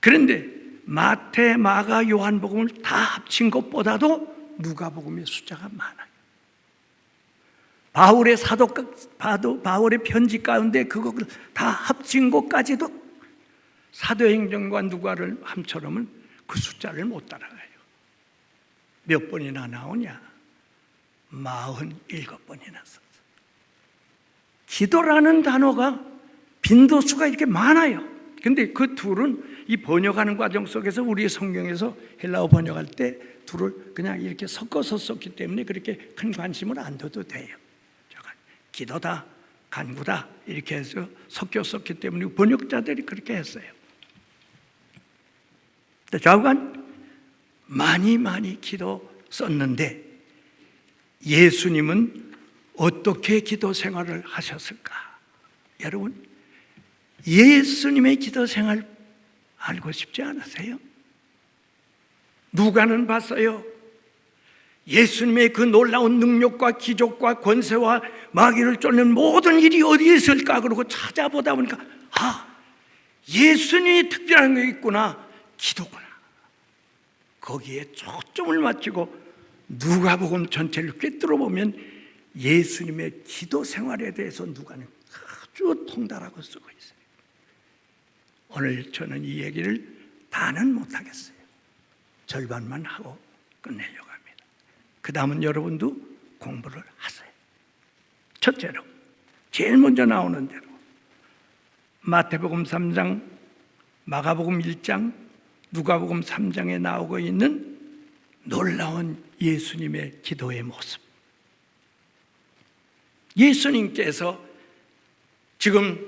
그런데 마태, 마가, 요한복음을 다 합친 것보다도 누가복음의 숫자가 많아요. 바울의 편지 가운데 그걸 다 합친 것까지도 사도행전과 누가를 함처럼은 그 숫자를 못 따라가요. 몇 번이나 나오냐? 47번이나 썼어. 기도라는 단어가 빈도수가 이렇게 많아요. 근데 그 둘은 이 번역하는 과정 속에서 우리 성경에서 헬라어 번역할 때 둘을 그냥 이렇게 섞어서 썼기 때문에 그렇게 큰 관심을 안 둬도 돼요. 기도다, 간구다 이렇게 해서 섞여 썼기 때문에 번역자들이 그렇게 했어요. 좌우간 많이 기도 썼는데 예수님은 어떻게 기도 생활을 하셨을까? 여러분, 예수님의 기도 생활 알고 싶지 않으세요? 누가는 봤어요. 예수님의 그 놀라운 능력과 기적과 권세와 마귀를 쫓는 모든 일이 어디에 있을까? 그러고 찾아보다 보니까 예수님이 특별한 게 있구나. 기도구나. 거기에 초점을 맞추고 누가복음 전체를 꿰뚫어 보면 예수님의 기도 생활에 대해서 누가는 아주 통달하고 쓰고 있어요. 오늘 저는 이 얘기를 다는 못하겠어요. 절반만 하고 끝내려고 합니다. 그 다음은 여러분도 공부를 하세요. 첫째로 제일 먼저 나오는 대로 마태복음 3장, 마가복음 1장, 누가복음 3장에 나오고 있는 놀라운 예수님의 기도의 모습. 예수님께서 지금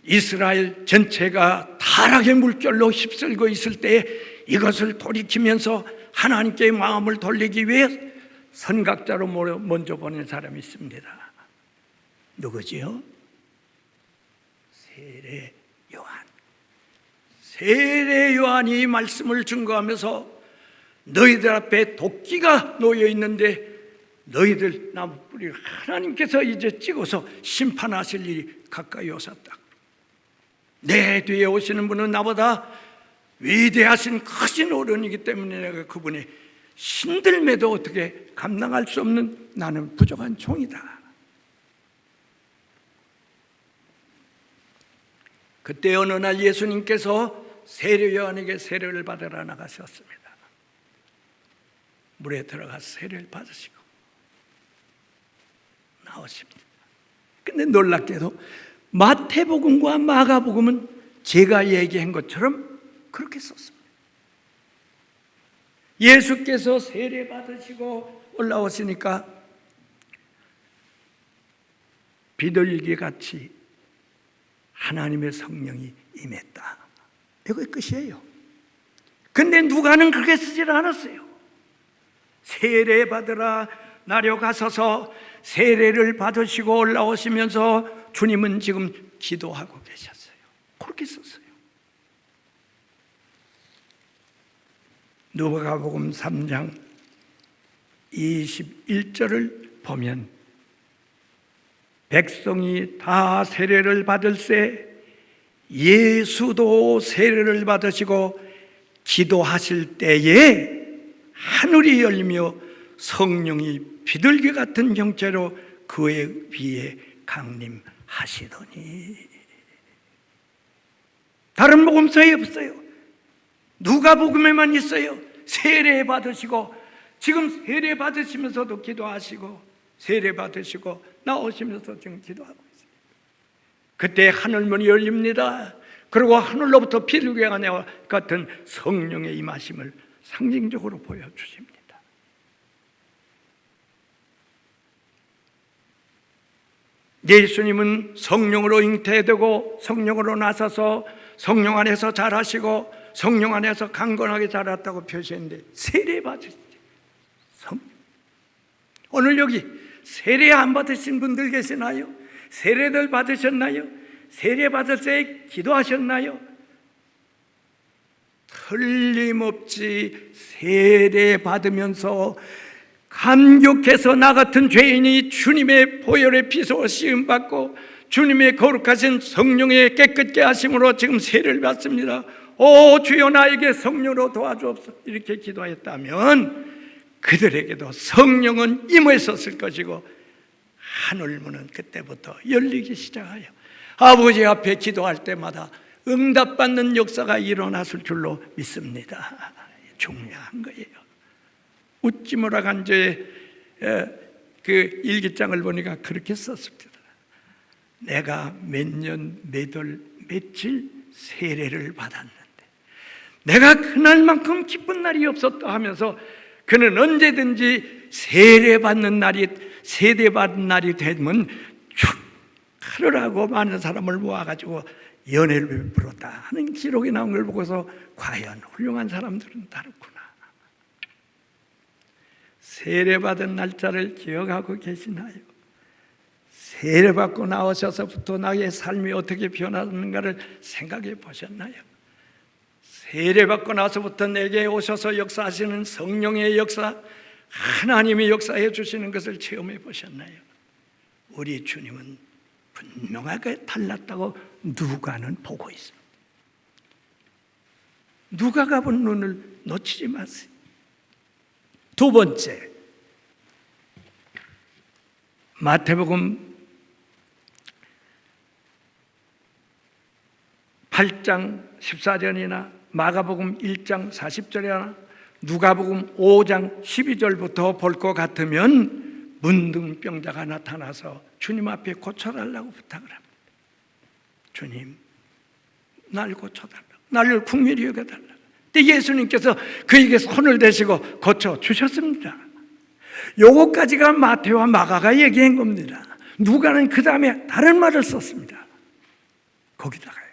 이스라엘 전체가 타락의 물결로 휩쓸고 있을 때 이것을 돌이키면서 하나님께 마음을 돌리기 위해 선각자로 먼저 보낸 사람이 있습니다. 누구지요? 세례 요한. 세례 요한이 말씀을 증거하면서 너희들 앞에 도끼가 놓여 있는데 너희들 나무뿌리 하나님께서 이제 찍어서 심판하실 일이 가까이 오셨다. 내 뒤에 오시는 분은 나보다 위대하신 크신 어른이기 때문에 내가 그분의 신들매도 어떻게 감당할 수 없는 나는 부족한 종이다. 그때 어느 날 예수님께서 세례 요한에게 세례를 받으러 나가셨습니다. 물에 들어가서 세례를 받으시고 나오십니다. 근데 놀랍게도 마태복음과 마가복음은 제가 얘기한 것처럼 그렇게 썼습니다. 예수께서 세례 받으시고 올라오시니까 비둘기 같이 하나님의 성령이 임했다. 이거 끝이에요. 근데 누가는 그렇게 쓰질 않았어요. 세례 받으라 나려가서서 세례를 받으시고 올라오시면서 주님은 지금 기도하고 계셨어요. 그렇게 썼어요. 누가복음 3장 21절을 보면 백성이 다 세례를 받을새 예수도 세례를 받으시고 기도하실 때에 하늘이 열리며 성령이 비둘기 같은 형체로 그의 위에 강림하시더니. 다른 복음서에 없어요. 누가복음에만 있어요. 세례 받으시고, 지금 세례 받으시면서도 기도하시고, 세례 받으시고 나오시면서 지금 기도하고 있어요. 그때 하늘문이 열립니다. 그리고 하늘로부터 비둘기가 같은 성령의 임하심을 상징적으로 보여주십니다. 예수님은 성령으로 잉태되고 성령으로 나서서 성령 안에서 자라시고 성령 안에서 강건하게 자랐다고 표시했는데, 세례 받으시죠. 성령. 오늘 여기 세례 안 받으신 분들 계시나요? 세례들 받으셨나요? 세례 받을 때 기도하셨나요? 틀림없이 세례 받으면서 감격해서 나 같은 죄인이 주님의 보혈의 피로 씌움받고 주님의 거룩하신 성령의 깨끗게 하심으로 지금 세례를 받습니다. 오 주여 나에게 성령으로 도와주옵소서, 이렇게 기도했다면 그들에게도 성령은 임했었을 것이고 하늘문은 그때부터 열리기 시작하여 아버지 앞에 기도할 때마다 응답받는 역사가 일어났을 줄로 믿습니다. 중요한 거예요. 웃지무라 간저의 그 일기장을 보니까 그렇게 썼습니다. 내가 몇 년, 몇 월, 며칠 세례를 받았는데 내가 그날만큼 기쁜 날이 없었다 하면서 그는 언제든지 세례받는 날이 되면 축하를 많은 사람을 모아가지고 연회를 베풀었다 하는 기록이 나온 걸 보고서 과연 훌륭한 사람들은 다르구나. 세례받은 날짜를 기억하고 계시나요? 세례받고 나오셔서부터 나의 삶이 어떻게 변하는가를 생각해 보셨나요? 세례받고 나서부터 내게 오셔서 역사하시는 성령의 역사, 하나님의 역사해 주시는 것을 체험해 보셨나요? 우리 주님은 분명하게 달랐다고 누가는 보고 있습니다. 누가가 본 눈을 놓치지 마세요. 두 번째, 마태복음 8장 14절이나 마가복음 1장 40절이나 누가복음 5장 12절부터 볼 것 같으면 문둥병자가 나타나서 주님 앞에 고쳐달라고 부탁을 합니다. 주님, 날 고쳐달라고, 나를 국민이 여겨달라고. 근데 예수님께서 그에게 손을 대시고 고쳐주셨습니다. 요거까지가 마태와 마가가 얘기한 겁니다. 누가는 그 다음에 다른 말을 썼습니다. 거기다가요,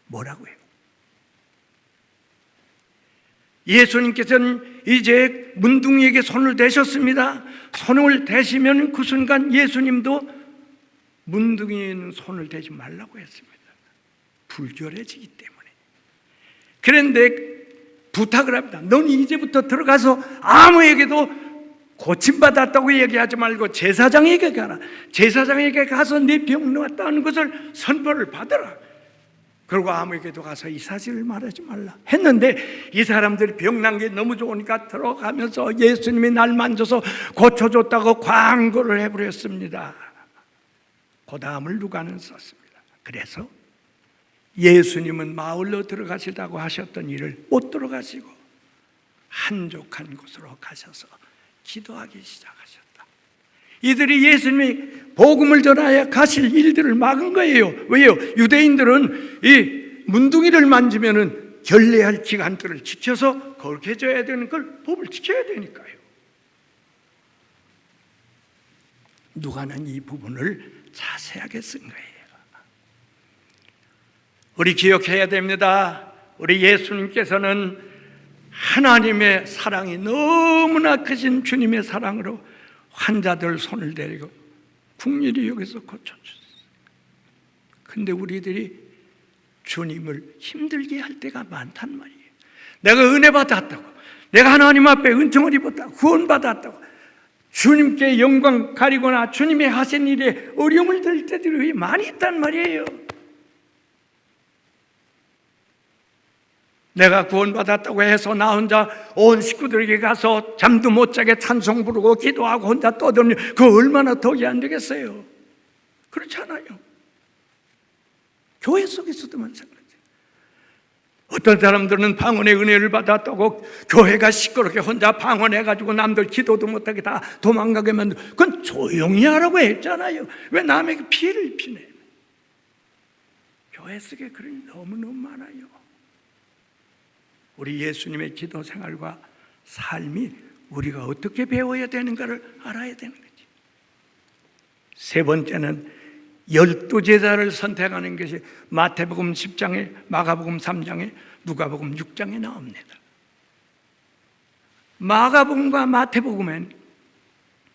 뭐라고 해요? 예수님께서는 이제 문둥이에게 손을 대셨습니다. 손을 대시면 그 순간 예수님도 문둥이에는 손을 대지 말라고 했습니다. 불결해지기 때문에. 그런데 부탁을 합니다. 넌 이제부터 들어가서 아무에게도 고침받았다고 얘기하지 말고 제사장에게 가라. 제사장에게 가서 네 병 나았다는 것을 선포를 받아라. 그리고 아무에게도 가서 이 사실을 말하지 말라 했는데, 이 사람들이 병난 게 너무 좋으니까 들어가면서 예수님이 날 만져서 고쳐줬다고 광고를 해버렸습니다. 그 다음을 누가는 썼습니다. 그래서 예수님은 마을로 들어가시다고 하셨던 일을 못 들어가시고 한적한 곳으로 가셔서 기도하기 시작하셨다. 이들이 예수님이 복음을 전하여 가실 일들을 막은 거예요. 왜요? 유대인들은 이 문둥이를 만지면은 결례할 기간들을 지켜서 거룩해져야 되는 걸 법을 지켜야 되니까요. 누가는 이 부분을 자세하게 쓴 거예요. 우리 기억해야 됩니다. 우리 예수님께서는 하나님의 사랑이 너무나 크신 주님의 사랑으로 환자들 손을 데리고 국률이 여기서 고쳐주셨어요. 근데 우리들이 주님을 힘들게 할 때가 많단 말이에요. 내가 은혜 받았다고, 내가 하나님 앞에 은총을 입었다고, 구원받았다고 주님께 영광 가리거나 주님의 하신 일에 어려움을 들 때들이 많이 있단 말이에요. 내가 구원받았다고 해서 나 혼자 온 식구들에게 가서 잠도 못 자게 찬송 부르고 기도하고 혼자 떠들면 그거 얼마나 덕이 안 되겠어요? 그렇잖아요. 교회 속에서도 마찬가지예요. 어떤 사람들은 방언의 은혜를 받았다고 교회가 시끄럽게 혼자 방언해가지고 남들 기도도 못하게 다 도망가게 만들고, 그건 조용히 하라고 했잖아요. 왜 남에게 피해를 입히네? 교회 속에 그런 일이 너무너무 많아요. 우리 예수님의 기도 생활과 삶이 우리가 어떻게 배워야 되는가를 알아야 되는 거지. 세 번째는 12제자를 선택하는 것이 마태복음 10장에, 마가복음 3장에, 누가복음 6장에 나옵니다. 마가복음과 마태복음엔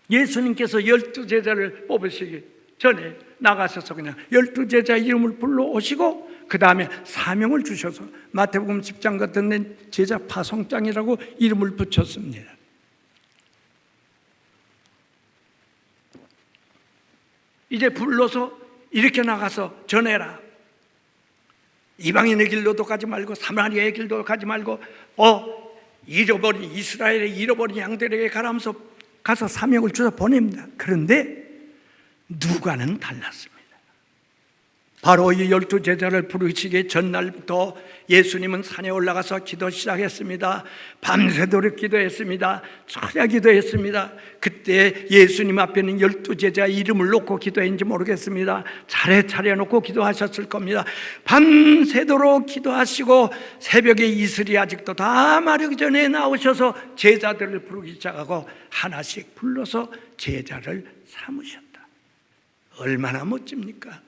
예수님께서 12제자를 뽑으시기 전에 나가셔서 그냥 12제자 이름을 불러오시고 그 다음에 사명을 주셔서 마태복음 10장 같은 데 제자 파송장이라고 이름을 붙였습니다. 이제 불러서 이렇게 나가서 전해라. 이방인의 길로도 가지 말고 사마리아의 길도 가지 말고 잃어버린 이스라엘의 잃어버린 양들에게 가라면서 가서 사명을 주서 보냅니다. 그런데 누가는 달랐습니다. 바로 이 12제자를 부르시기 전날부터 예수님은 산에 올라가서 기도 시작했습니다. 밤새도록 기도했습니다. 철야 기도했습니다. 그때 예수님 앞에는 12제자 이름을 놓고 기도했는지 모르겠습니다. 차례차례 놓고 기도하셨을 겁니다. 밤새도록 기도하시고 새벽에 이슬이 아직도 다 마르기 전에 나오셔서 제자들을 부르기 시작하고 하나씩 불러서 제자를 삼으셨다. 얼마나 멋집니까?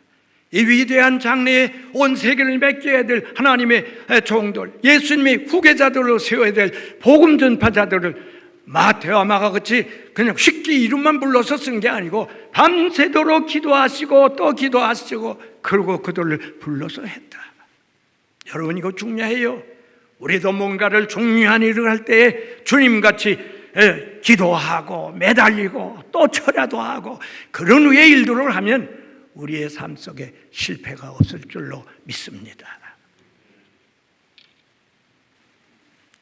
이 위대한 장래에 온 세계를 맡겨야 될 하나님의 종들, 예수님의 후계자들로 세워야 될 복음 전파자들을 마태와 마가같이 그냥 쉽게 이름만 불러서 쓴 게 아니고 밤새도록 기도하시고 또 기도하시고 그리고 그들을 불러서 했다. 여러분, 이거 중요해요. 우리도 뭔가를 중요한 일을 할 때에 주님같이 기도하고 매달리고 또 철야도 하고 그런 후에 일들을 하면 우리의 삶 속에 실패가 없을 줄로 믿습니다.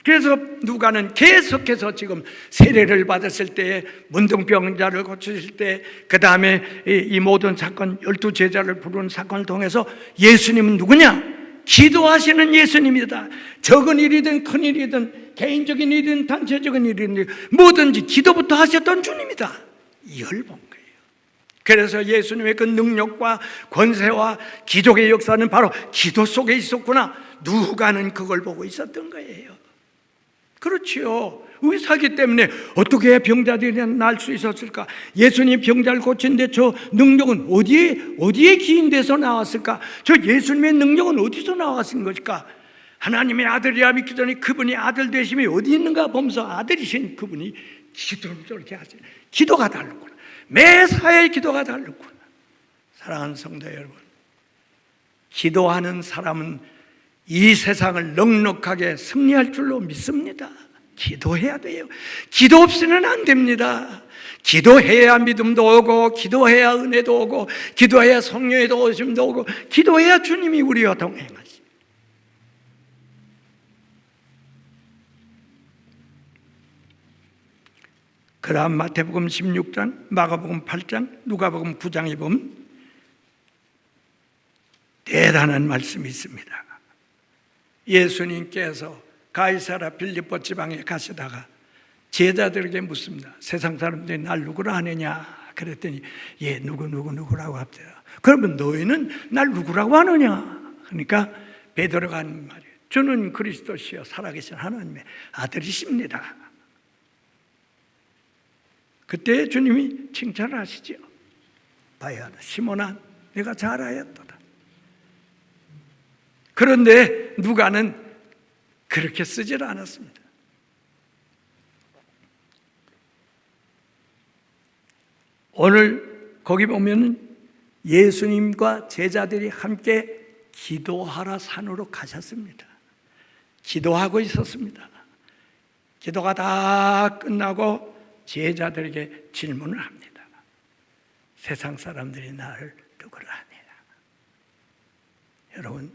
그래서 누가는 계속해서 지금 세례를 받았을 때, 문둥병자를 고치실 때, 그 다음에 이 모든 사건, 12제자를 부르는 사건을 통해서 예수님은 누구냐? 기도하시는 예수님이다. 적은 일이든 큰 일이든 개인적인 일이든 단체적인 일이든 뭐든지 기도부터 하셨던 주님이다. 이걸 본 거예요. 그래서 예수님의 그 능력과 권세와 기적의 역사는 바로 기도 속에 있었구나. 누가는 그걸 보고 있었던 거예요. 그렇지요. 의사기 때문에 어떻게 해야 병자들이 날 수 있었을까? 예수님 병자를 고친데 저 능력은 어디에 기인돼서 나왔을까? 저 예수님의 능력은 어디서 나왔은 것일까? 하나님의 아들이라 믿기 전에 그분이 아들 되심이 어디 있는가 보면서 아들이신 그분이 기도를 저렇게 하세요. 기도가 다르구나. 매사에 기도가 다르구나. 사랑하는 성도 여러분, 기도하는 사람은 이 세상을 넉넉하게 승리할 줄로 믿습니다. 기도해야 돼요. 기도 없이는 안 됩니다. 기도해야 믿음도 오고, 기도해야 은혜도 오고, 기도해야 성령의 도우심도 오고, 기도해야 주님이 우리와 동행하시. 그다음 마태복음 16장, 마가복음 8장, 누가복음 9장에 보면 대단한 말씀이 있습니다. 예수님께서 가이사라 빌립보 지방에 가시다가 제자들에게 묻습니다. 세상 사람들이 날 누구라 하느냐? 그랬더니 누구라고 합니다. 그러면 너희는 날 누구라고 하느냐? 그러니까 베드로가 하는 말이에요. 주는 그리스도시요 살아계신 하나님의 아들이십니다. 그때 주님이 칭찬을 하시죠. 봐야 시몬아 내가 잘하였도다. 그런데 누가는 그렇게 쓰질 않았습니다. 오늘 거기 보면은 예수님과 제자들이 함께 기도하러 산으로 가셨습니다. 기도하고 있었습니다. 기도가 다 끝나고 제자들에게 질문을 합니다. 세상 사람들이 나를 누구라 하느냐? 여러분,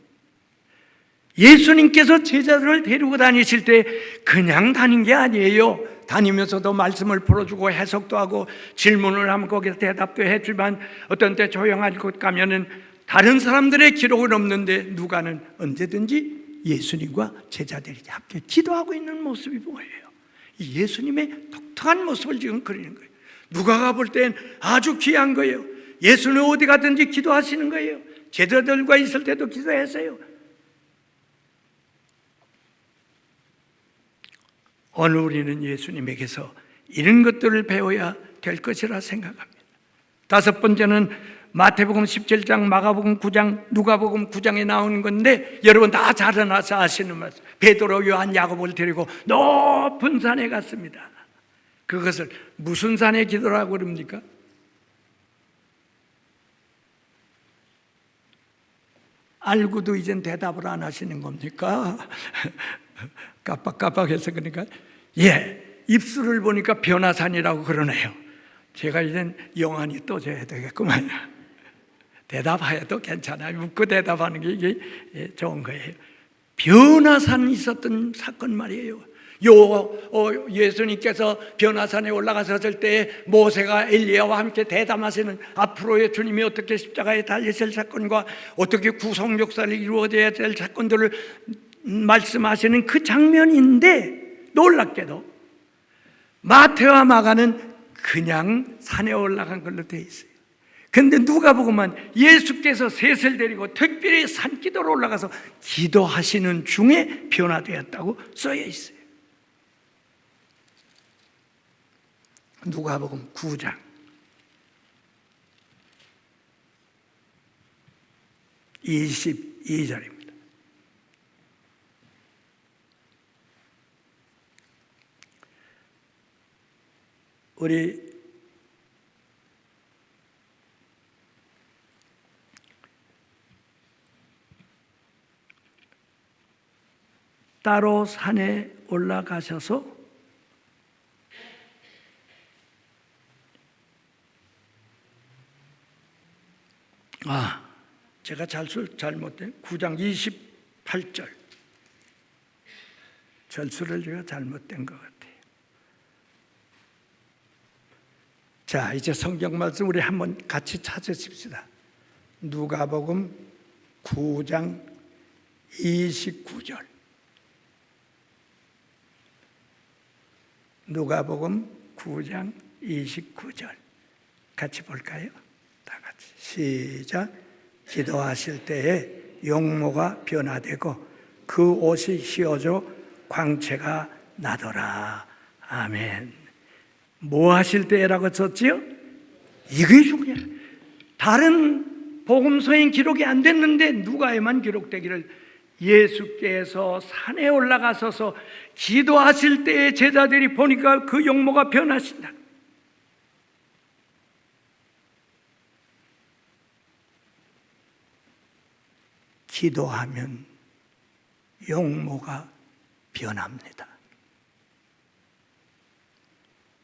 예수님께서 제자들을 데리고 다니실 때 그냥 다닌 게 아니에요. 다니면서도 말씀을 풀어주고 해석도 하고 질문을 하면 거기서 대답도 해주지만 어떤 때 조용한 곳 가면은 다른 사람들의 기록은 없는데 누가는 언제든지 예수님과 제자들이 함께 기도하고 있는 모습이 보여요. 이 예수님의 독특한 모습을 지금 그리는 거예요. 누가가 볼 땐 아주 귀한 거예요. 예수는 어디 가든지 기도하시는 거예요. 제자들과 있을 때도 기도했어요. 오늘 우리는 예수님에게서 이런 것들을 배워야 될 것이라 생각합니다. 다섯 번째는 마태복음 17장, 마가복음 9장, 누가복음 9장에 나오는 건데 여러분 다 잘 알아서 아시는 말씀. 베드로, 요한, 야고보를 데리고 높은 산에 갔습니다. 그것을 무슨 산에 기도라고 그럽니까? 알고도 이젠 대답을 안 하시는 겁니까? 깜빡깜빡해서 그러니까 입술을 보니까 변화산이라고 그러네요. 제가 이젠 영안이 떠져야 되겠구만. 대답해도 괜찮아요. 묻고 대답하는 게 이게 좋은 거예요. 변화산이 있었던 사건 말이에요. 예수님께서 변화산에 올라가셨을 때 모세가 엘리야와 함께 대담하시는 앞으로의 주님이 어떻게 십자가에 달리실 사건과 어떻게 구속 역사를 이루어져야 될 사건들을 말씀하시는 그 장면인데 놀랍게도 마태와 마가는 그냥 산에 올라간 걸로 되어 있어요. 근데 누가복음은 예수께서 셋을 데리고 특별히 산기도로 올라가서 기도하시는 중에 변화되었다고 써여 있어요. 누가복음 9장 22절입니다. 우리 따로 산에 올라가셔서 제가 잘못된 9장 28절 절수를 제가 잘못된 것 같아요. 자, 이제 성경 말씀 우리 한번 같이 찾으십시다. 누가복음 9장 29절. 누가복음 9장 29절. 같이 볼까요? 다 같이 시작. 기도하실 때에 용모가 변화되고 그 옷이 휘어져 광채가 나더라. 아멘. 뭐 하실 때라고 썼지요? 이게 중요해요. 다른 복음서엔 기록이 안 됐는데 누가에만 기록되기를 예수께서 산에 올라가셔서 기도하실 때에 제자들이 보니까 그 용모가 변하신다. 기도하면 용모가 변합니다.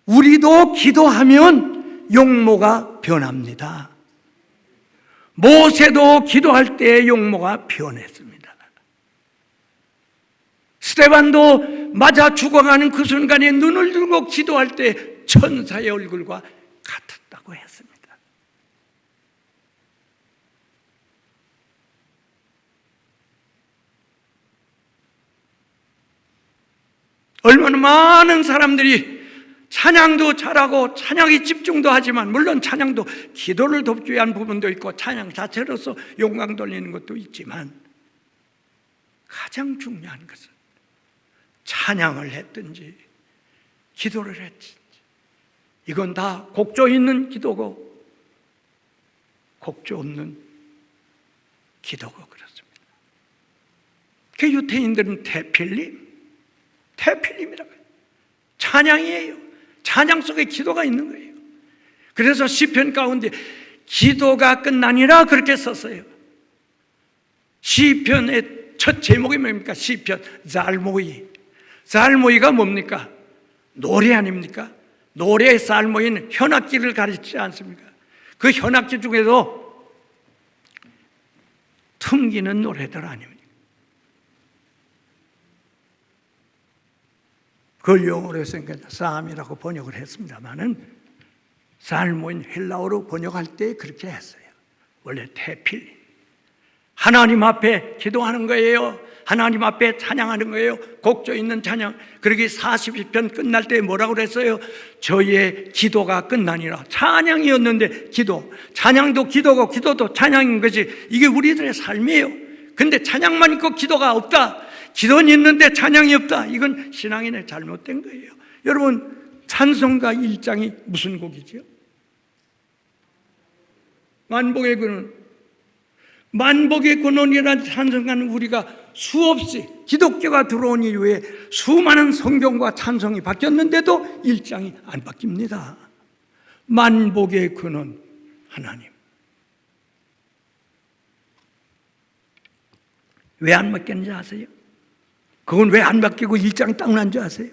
우리도 기도하면 용모가 변합니다. 모세도 기도할 때 용모가 변했습니다. 스데반도 맞아 죽어가는 그 순간에 눈을 들고 기도할 때 천사의 얼굴과 같았다고 했습니다. 얼마나 많은 사람들이 찬양도 잘하고 찬양에 집중도 하지만, 물론 찬양도 기도를 돕기 위한 부분도 있고 찬양 자체로서 영광 돌리는 것도 있지만, 가장 중요한 것은 찬양을 했든지 기도를 했든지 이건 다 곡조 있는 기도고 곡조 없는 기도고 그렇습니다. 그 유태인들은 태필림이라고 해요. 찬양이에요. 찬양 속에 기도가 있는 거예요. 그래서 시편 가운데 기도가 끝나니라 그렇게 썼어요. 시편의 첫 제목이 뭡니까? 시편 잘모이. 잘모이가 뭡니까? 노래 아닙니까? 노래의 살모이는 현악기를 가르치지 않습니까? 그 현악기 중에도 퉁기는 노래들 아닙니까? 그걸 영어로 해서 사암이라고 번역을 했습니다만은 살모인 헬라어로 번역할 때 그렇게 했어요. 원래 태필, 하나님 앞에 기도하는 거예요. 하나님 앞에 찬양하는 거예요. 곡조 있는 찬양. 그러기 42편 끝날 때 뭐라고 그랬어요? 저희의 기도가 끝나니라. 찬양이었는데 기도, 찬양도 기도고 기도도 찬양인 것이 이게 우리들의 삶이에요. 근데 찬양만 있고 기도가 없다, 기도는 있는데 찬양이 없다, 이건 신앙인의 잘못된 거예요. 여러분, 찬송가 1장이 무슨 곡이죠? 만복의 근원. 만복의 근원이라는 찬송가는 우리가 수없이 기독교가 들어온 이후에 수많은 성경과 찬송이 바뀌었는데도 1장이 안 바뀝니다. 만복의 근원 하나님. 왜 안 바뀌었는지 아세요? 그건 왜 안 바뀌고 1장이 딱 난 줄 아세요?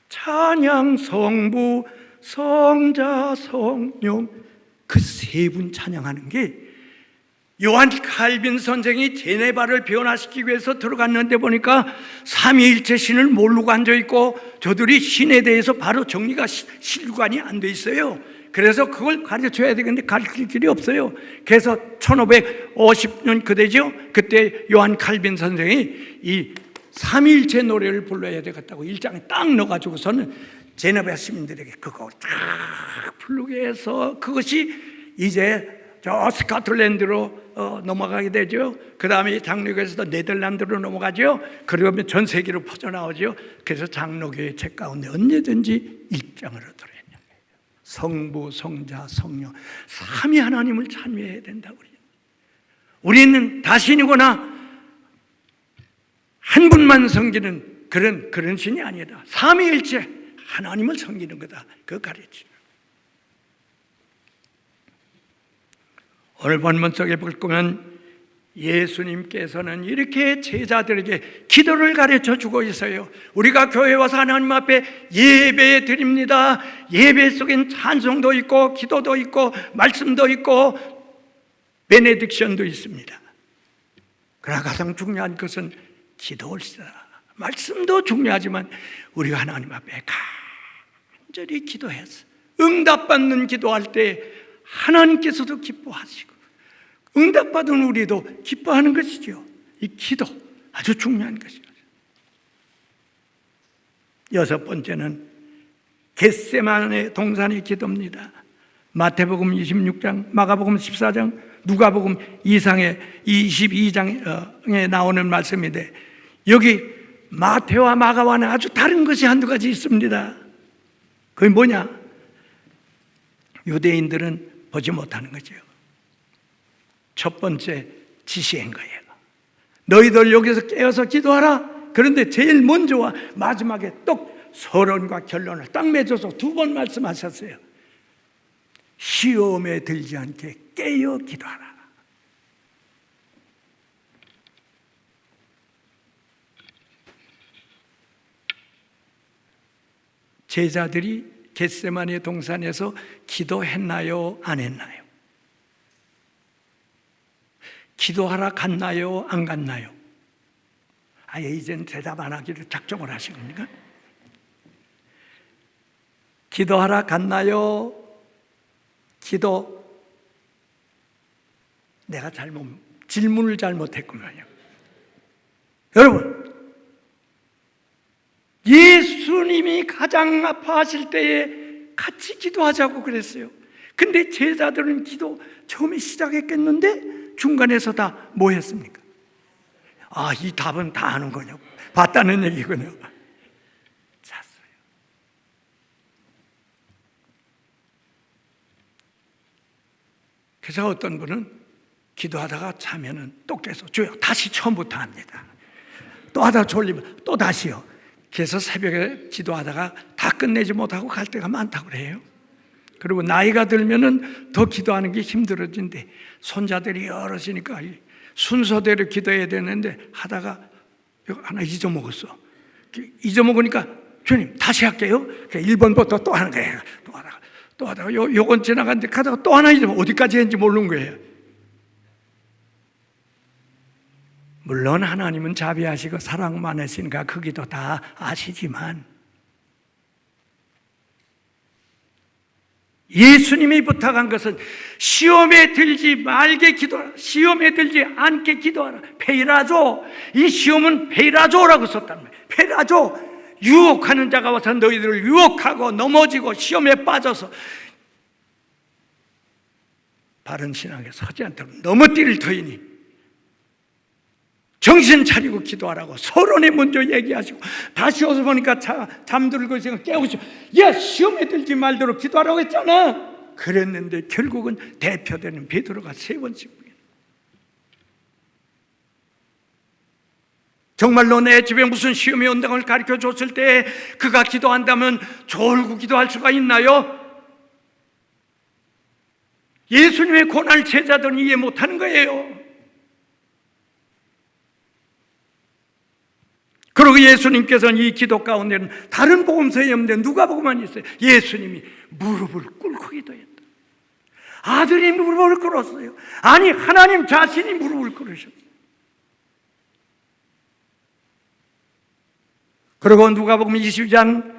찬양 성부 성자 성령 그 세 분 찬양하는 게, 요한 칼빈 선생이 제네바를 변화시키기 위해서 들어갔는데 보니까 삼위일체 신을 모르고 앉아있고 저들이 신에 대해서 바로 정리가 실관이 안 돼 있어요. 그래서 그걸 가르쳐야 되는데 가르칠 길이 없어요. 그래서 1550년 그때죠. 그때 요한 칼빈 선생이 이 삼위일체 노래를 불러야 되겠다고 1장에 딱 넣어가지고서는 제네바 시민들에게 그거 쫙 부르게 해서 그것이 이제 저 스코틀랜드로 넘어가게 되죠. 그 다음에 장로교에서도 네덜란드로 넘어가죠. 그러면 전 세계로 퍼져나오죠. 그래서 장로교의 책 가운데 언제든지 1장으로 들어있는 거예요. 성부, 성자, 성령 삼위 하나님을 찬미해야 된다. 우리는 다신이거나 한 분만 섬기는 그런 신이 아니다. 삼위일체 하나님을 섬기는 거다. 그 가르치는. 오늘 본문 속에 볼 거면 예수님께서는 이렇게 제자들에게 기도를 가르쳐 주고 있어요. 우리가 교회 와서 하나님 앞에 예배 드립니다. 예배 속엔 찬송도 있고 기도도 있고 말씀도 있고 베네딕션도 있습니다. 그러나 가장 중요한 것은 기도일시다. 말씀도 중요하지만 우리가 하나님 앞에 간절히 기도해서 응답받는 기도할 때 하나님께서도 기뻐하시고 응답받은 우리도 기뻐하는 것이죠. 이 기도 아주 중요한 것이죠. 여섯 번째는 겟세마네 동산의 기도입니다. 마태복음 26장, 마가복음 14장, 누가복음 22장에 나오는 말씀인데, 여기 마태와 마가와는 아주 다른 것이 한두 가지 있습니다. 그게 뭐냐? 유대인들은 보지 못하는 거죠. 첫 번째 지시인 거예요. 너희들 여기서 깨어서 기도하라. 그런데 제일 먼저와 마지막에 똑 서론과 결론을 딱 맺어서 두 번 말씀하셨어요. 시험에 들지 않게 깨어 기도하라. 제자들이 겟세마네 동산에서 기도했나요? 안 했나요? 기도하러 갔나요? 안 갔나요? 아예 이젠 대답 안 하기로 작정을 하신 겁니까? 기도하러 갔나요? 내가 질문을 잘못했군요. 여러분, 예수님이 가장 아파하실 때에 같이 기도하자고 그랬어요. 근데 제자들은 기도 처음에 시작했겠는데 중간에서 다 뭐 했습니까? 아, 이 답은 다 아는 거냐고, 봤다는 얘기군요. 잤어요. 그래서 어떤 분은 기도하다가 자면은 또 깨서 주여 다시 처음부터 합니다. 또 하다 졸리면 또 다시요. 그래서 새벽에 기도하다가 다 끝내지 못하고 갈 때가 많다고 그래요. 그리고 나이가 들면은 더 기도하는 게 힘들어진대. 손자들이 여럿이니까 순서대로 기도해야 되는데 하다가 하나 잊어먹었어. 잊어먹으니까 주님 다시 할게요. 1번부터 또 하는 거예요. 또 하다가 요건 지나갔는데 가다가 또 하나 잊어먹어. 어디까지 했는지 모르는 거예요. 물론 하나님은 자비하시고 사랑 많으시니까 그 기도 다 아시지만 예수님이 부탁한 것은 시험에 들지 말게 기도하라. 시험에 들지 않게 기도하라. 페이라조. 이 시험은 페이라조라고 썼단 말이에요. 페이라조. 유혹하는 자가 와서 너희들을 유혹하고 넘어지고 시험에 빠져서 바른 신앙에 서지 않도록 넘어뜨릴 터이니 정신 차리고 기도하라고 서론에 먼저 얘기하시고 다시 와서 보니까 잠들고 있으니까 깨우시고 야 시험에 들지 말도록 기도하라고 했잖아. 그랬는데 결국은 대표되는 베드로가 3번씩 정말로 내 집에 무슨 시험이 온다는 걸 가르쳐 줬을 때 그가 기도한다면 졸고 기도할 수가 있나요? 예수님의 고난을 제자들은 이해 못하는 거예요. 그리고 예수님께서는 이 기도 가운데는 다른 복음서에 없는데 누가복음만 있어요. 예수님이 무릎을 꿇고 기도했다. 아들이 무릎을 꿇었어요. 아니 하나님 자신이 무릎을 꿇으셨어요. 그리고 누가복음 22장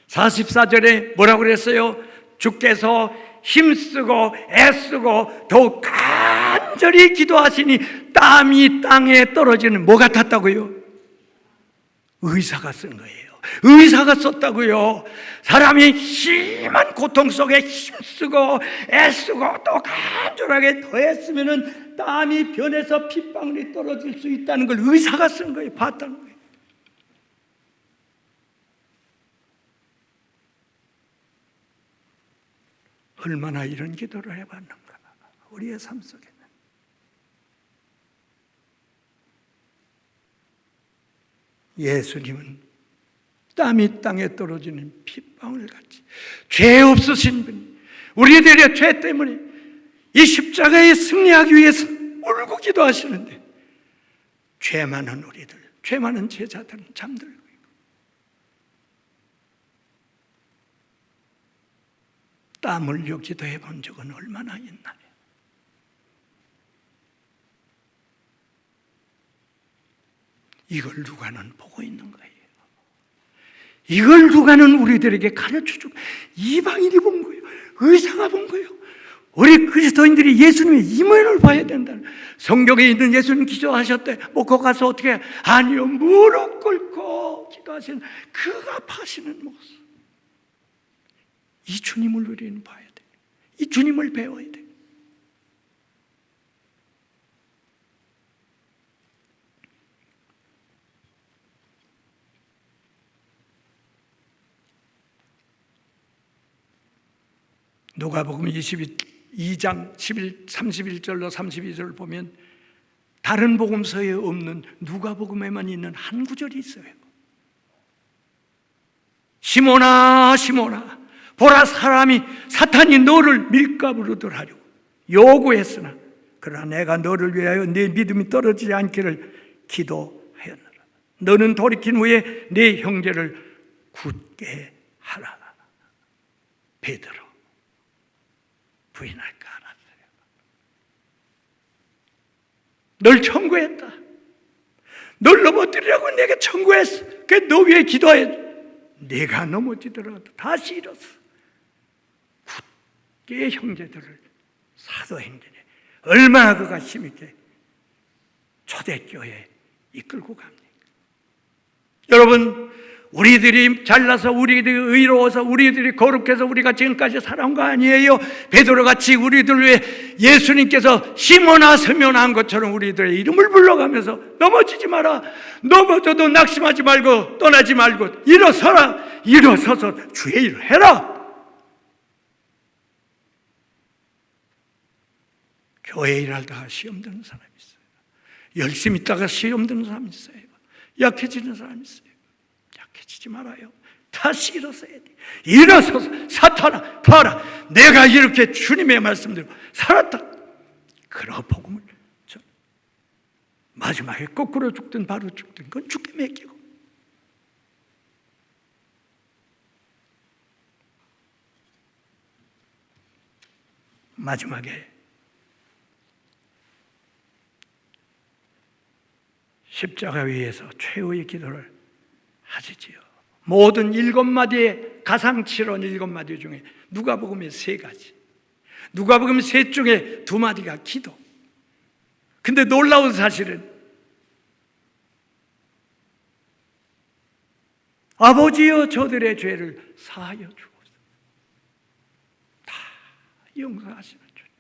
44절에 뭐라고 그랬어요? 주께서 힘쓰고 애쓰고 더욱 간절히 기도하시니 땀이 땅에 떨어지는 뭐 같았다고요? 의사가 쓴 거예요. 의사가 썼다고요. 사람이 심한 고통 속에 힘쓰고 애쓰고 또 간절하게 더 애쓰면은 땀이 변해서 핏방울이 떨어질 수 있다는 걸 의사가 쓴 거예요. 봤다는 거예요. 얼마나 이런 기도를 해봤는가 우리의 삶 속에는. 예수님은 땀이 땅에 떨어지는 핏방울같이 죄 없으신 분, 우리들의 죄 때문에 이 십자가에 승리하기 위해서 울고 기도하시는데 죄 많은 우리들, 죄 많은 제자들은 잠들고 있고 땀 흘려 기도해 본 적은 얼마나 있나요? 이걸 누가는 보고 있는 거예요. 이걸 누가는 우리들에게 가르쳐주고 이방인이 본 거예요. 의사가 본 거예요. 우리 그리스도인들이 예수님의 이면을 봐야 된다는. 성경에 있는 예수님 기도하셨대. 뭐 거기 가서 어떻게 해? 아니요, 무릎 꿇고 기도하시는 그가 파시는 모습. 이 주님을 우리는 봐야 돼. 이 주님을 배워야 돼. 누가복음 22장 31절로 32절을 보면 다른 복음서에 없는 누가복음에만 있는 한 구절이 있어요. 시몬아 시몬아 보라 사탄이 너를 밀가부르들 하려고 요구했으나 그러나 내가 너를 위하여 네 믿음이 떨어지지 않기를 기도하였노라. 너는 돌이킨 후에 네 형제를 굳게 하라. 베드로 부인할까 알았어요. 널 청구했다. 널 넘어뜨리려고 내게 청구했어. 그래서 너 위에 기도해. 내가 넘어지더라도 다시 일어서 굳게 형제들을 사도행전에 얼마나 그가 힘있게 초대교회에 이끌고 갑니까? 여러분, 우리들이 잘나서, 우리들이 의로워서, 우리들이 거룩해서 우리가 지금까지 살아온 거 아니에요? 베드로같이 우리들 위해 예수님께서 시몬아 세면한 것처럼 우리들의 이름을 불러가면서 넘어지지 마라, 넘어져도 낙심하지 말고 떠나지 말고 일어서라, 일어서서 주의 일을 해라. 교회 일하다가 시험 드는 사람이 있어요. 열심히 있다가 시험 드는 사람이 있어요. 약해지는 사람이 있어요. 약해지지 말아요. 다시 일어서야 돼. 일어서서 사탄아 봐라, 내가 이렇게 주님의 말씀대로 살았다. 그러고 복음을 전 마지막에 거꾸로 죽든 바로 죽든 그건 죽게 맡기고, 마지막에 십자가 위에서 최후의 기도를 하시지요. 모든 7마디의 가상치론 7마디 중에 누가복음의 3가지, 누가복음 3 중에 2마디가 기도. 근데 놀라운 사실은 아버지여 저들의 죄를 사하여 주옵소서. 다 용서하시는 주님.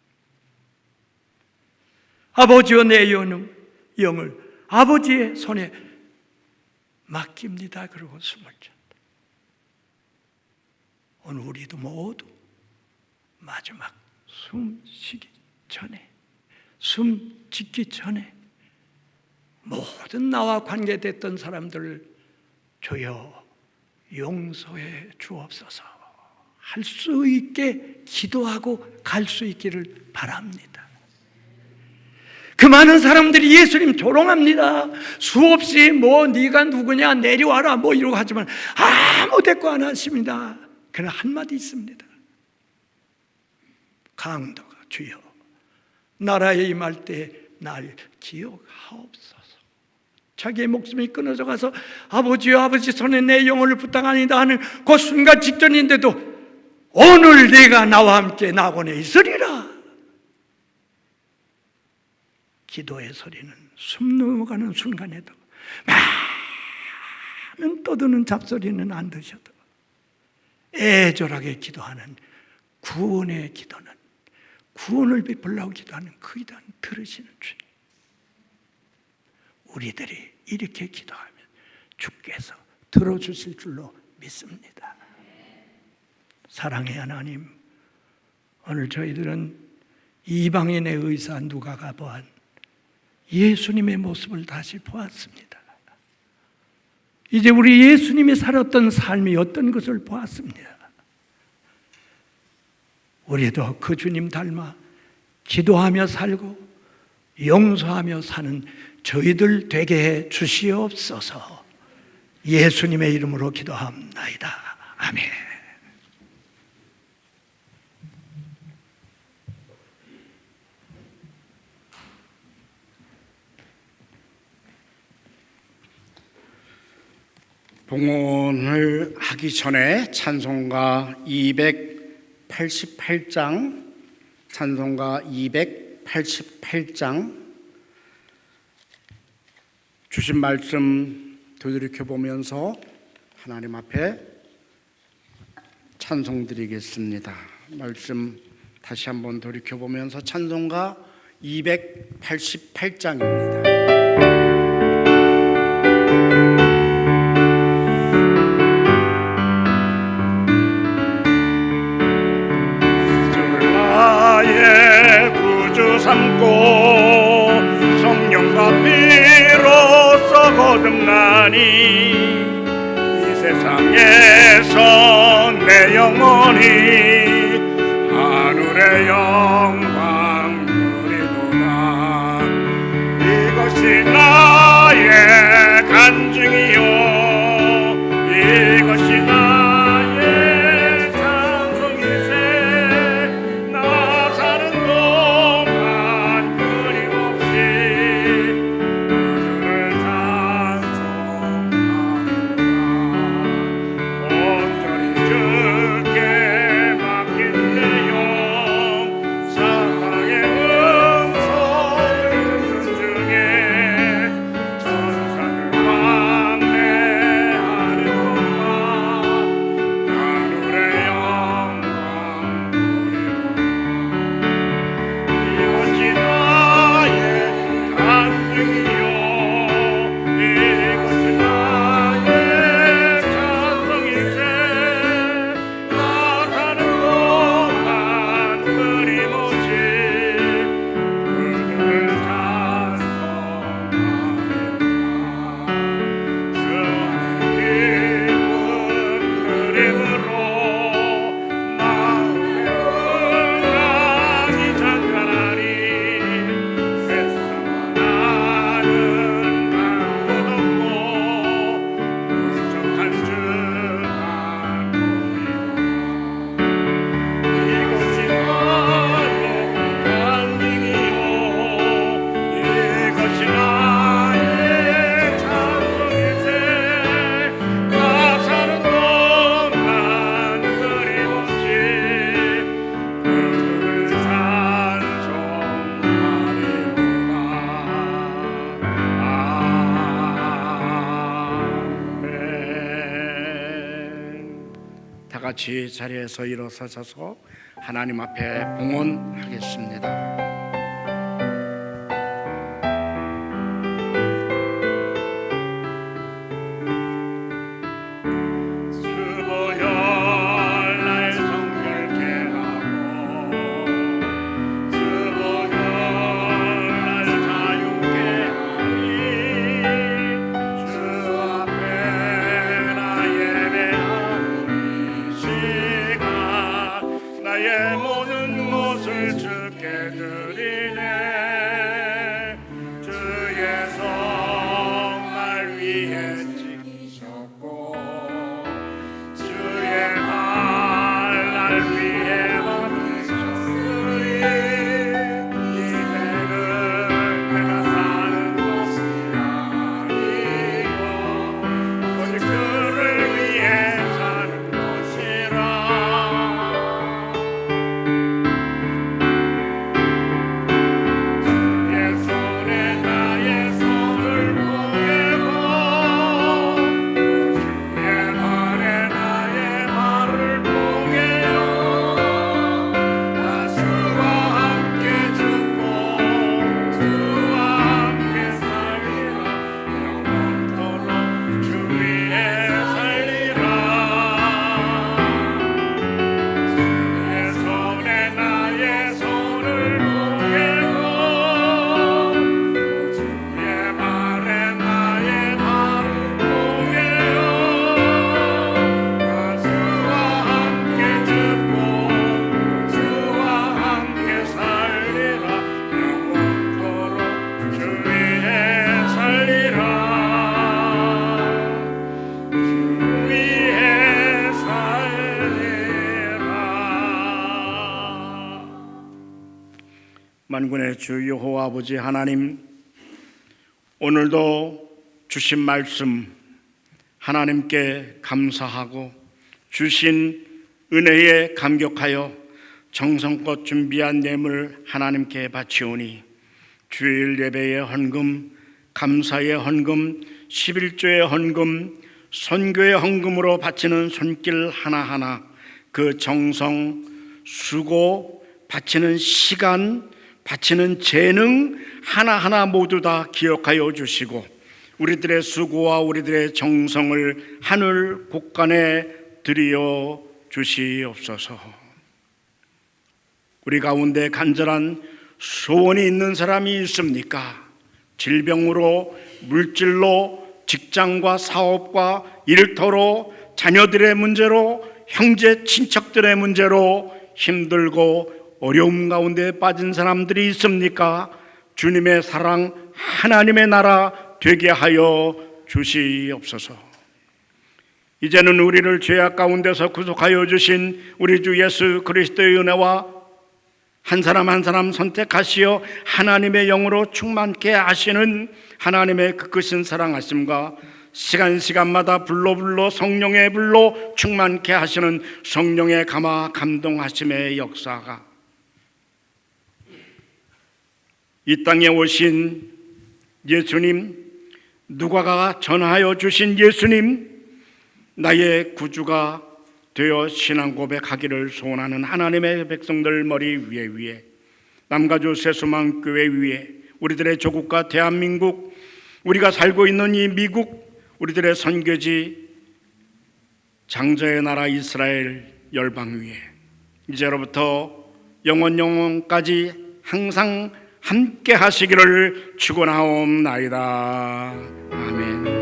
아버지여 내 영을 아버지의 손에 맡깁니다. 그러고 숨을 쳤다. 오늘 우리도 모두 마지막 숨 쉬기 전에, 숨 짓기 전에 모든 나와 관계됐던 사람들을 주여 용서해 주옵소서 할 수 있게 기도하고 갈 수 있기를 바랍니다. 그 많은 사람들이 예수님 조롱합니다. 수없이 네가 누구냐 내려와라 이러고 하지만 아무 대꾸 안 하십니다. 그러나 한마디 있습니다. 강도가 주여 나라에 임할 때 날 기억하옵소서. 자기의 목숨이 끊어져 가서 아버지여 아버지 손에 내 영혼을 부탁하니다 하는 그 순간 직전인데도 오늘 네가 나와 함께 낙원에 있으리라. 기도의 소리는 숨 넘어가는 순간에도, 많은 떠드는 잡소리는 안 드셔도 애절하게 기도하는 구원의 기도는, 구원을 베풀려고 기도하는 그 기도는 들으시는 주님. 우리들이 이렇게 기도하면 주께서 들어주실 줄로 믿습니다. 사랑의 하나님, 오늘 저희들은 이방인의 의사 누가가 보한 예수님의 모습을 다시 보았습니다. 이제 우리 예수님이 살았던 삶이 어떤 것을 보았습니다. 우리도 그 주님 닮아 기도하며 살고 용서하며 사는 저희들 되게 해 주시옵소서. 예수님의 이름으로 기도합나이다. 아멘. 봉헌을 하기 전에 찬송가 288장, 찬송가 288장 주신 말씀 되돌이켜 보면서 하나님 앞에 찬송드리겠습니다. 말씀 다시 한번 돌이켜 보면서 찬송가 288장입니다. 삼고 성령과 피로써 거듭나니 이 세상에서 내 영혼이 하늘의 영광 누리도다. 이것이 나의 간증이요 이것이 나의 찬송이세. 나 사는 동안 끊임없이 그를 찬송하리라. 온전히 주께 맡긴 내 영 같이 자리에서 일어서셔서 하나님 앞에 봉헌하겠습니다. 나의 모든 것을 주께 드리네. 주의 성 날 위해 지키셨고 주의 발 날 위해 받으셨으니 이제는 내가 사는 것이 아니요 오직 그를 위해 사는 것이라. 만군의 주 여호와 아버지 하나님, 오늘도 주신 말씀 하나님께 감사하고 주신 은혜에 감격하여 정성껏 준비한 예물 하나님께 바치오니 주일 예배의 헌금, 감사의 헌금, 11조의 헌금, 선교의 헌금으로 바치는 손길 하나하나, 그 정성, 수고, 바치는 시간, 바치는 재능 하나하나 모두 다 기억하여 주시고 우리들의 수고와 우리들의 정성을 하늘 곳간에 드려 주시옵소서. 우리 가운데 간절한 소원이 있는 사람이 있습니까? 질병으로, 물질로, 직장과 사업과 일터로, 자녀들의 문제로, 형제 친척들의 문제로 힘들고 어려움 가운데 빠진 사람들이 있습니까? 주님의 사랑, 하나님의 나라 되게 하여 주시옵소서. 이제는 우리를 죄악 가운데서 구속하여 주신 우리 주 예수 그리스도의 은혜와 한 사람 한 사람 선택하시어 하나님의 영으로 충만케 하시는 하나님의 그 크신 사랑하심과 시간마다 불로 성령의 불로 충만케 하시는 성령의 감화 감동하심의 역사가 이 땅에 오신 예수님, 누가가 전하여 주신 예수님, 나의 구주가 되어 신앙 고백하기를 소원하는 하나님의 백성들 머리 위에 남가주 세수망교회 위에 우리들의 조국과 대한민국, 우리가 살고 있는 이 미국, 우리들의 선교지 장자의 나라 이스라엘 열방 위에 이제로부터 영원까지 항상 함께 하시기를 축원하옵나이다. 아멘.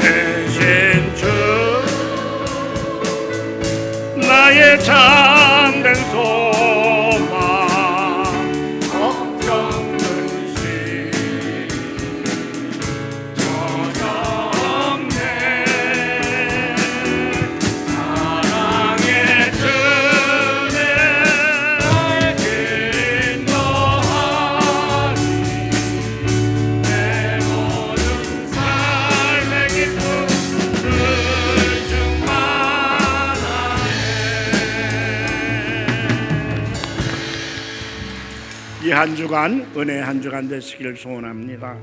살아계신 주 나의 참된 소망 걱정 근심 전혀 없네. 사랑의 주님 나에게 인도하니 내 모든 삶의 기쁨 그 중에 이 한 주간 은혜의 한 주간 되시길 소원합니다.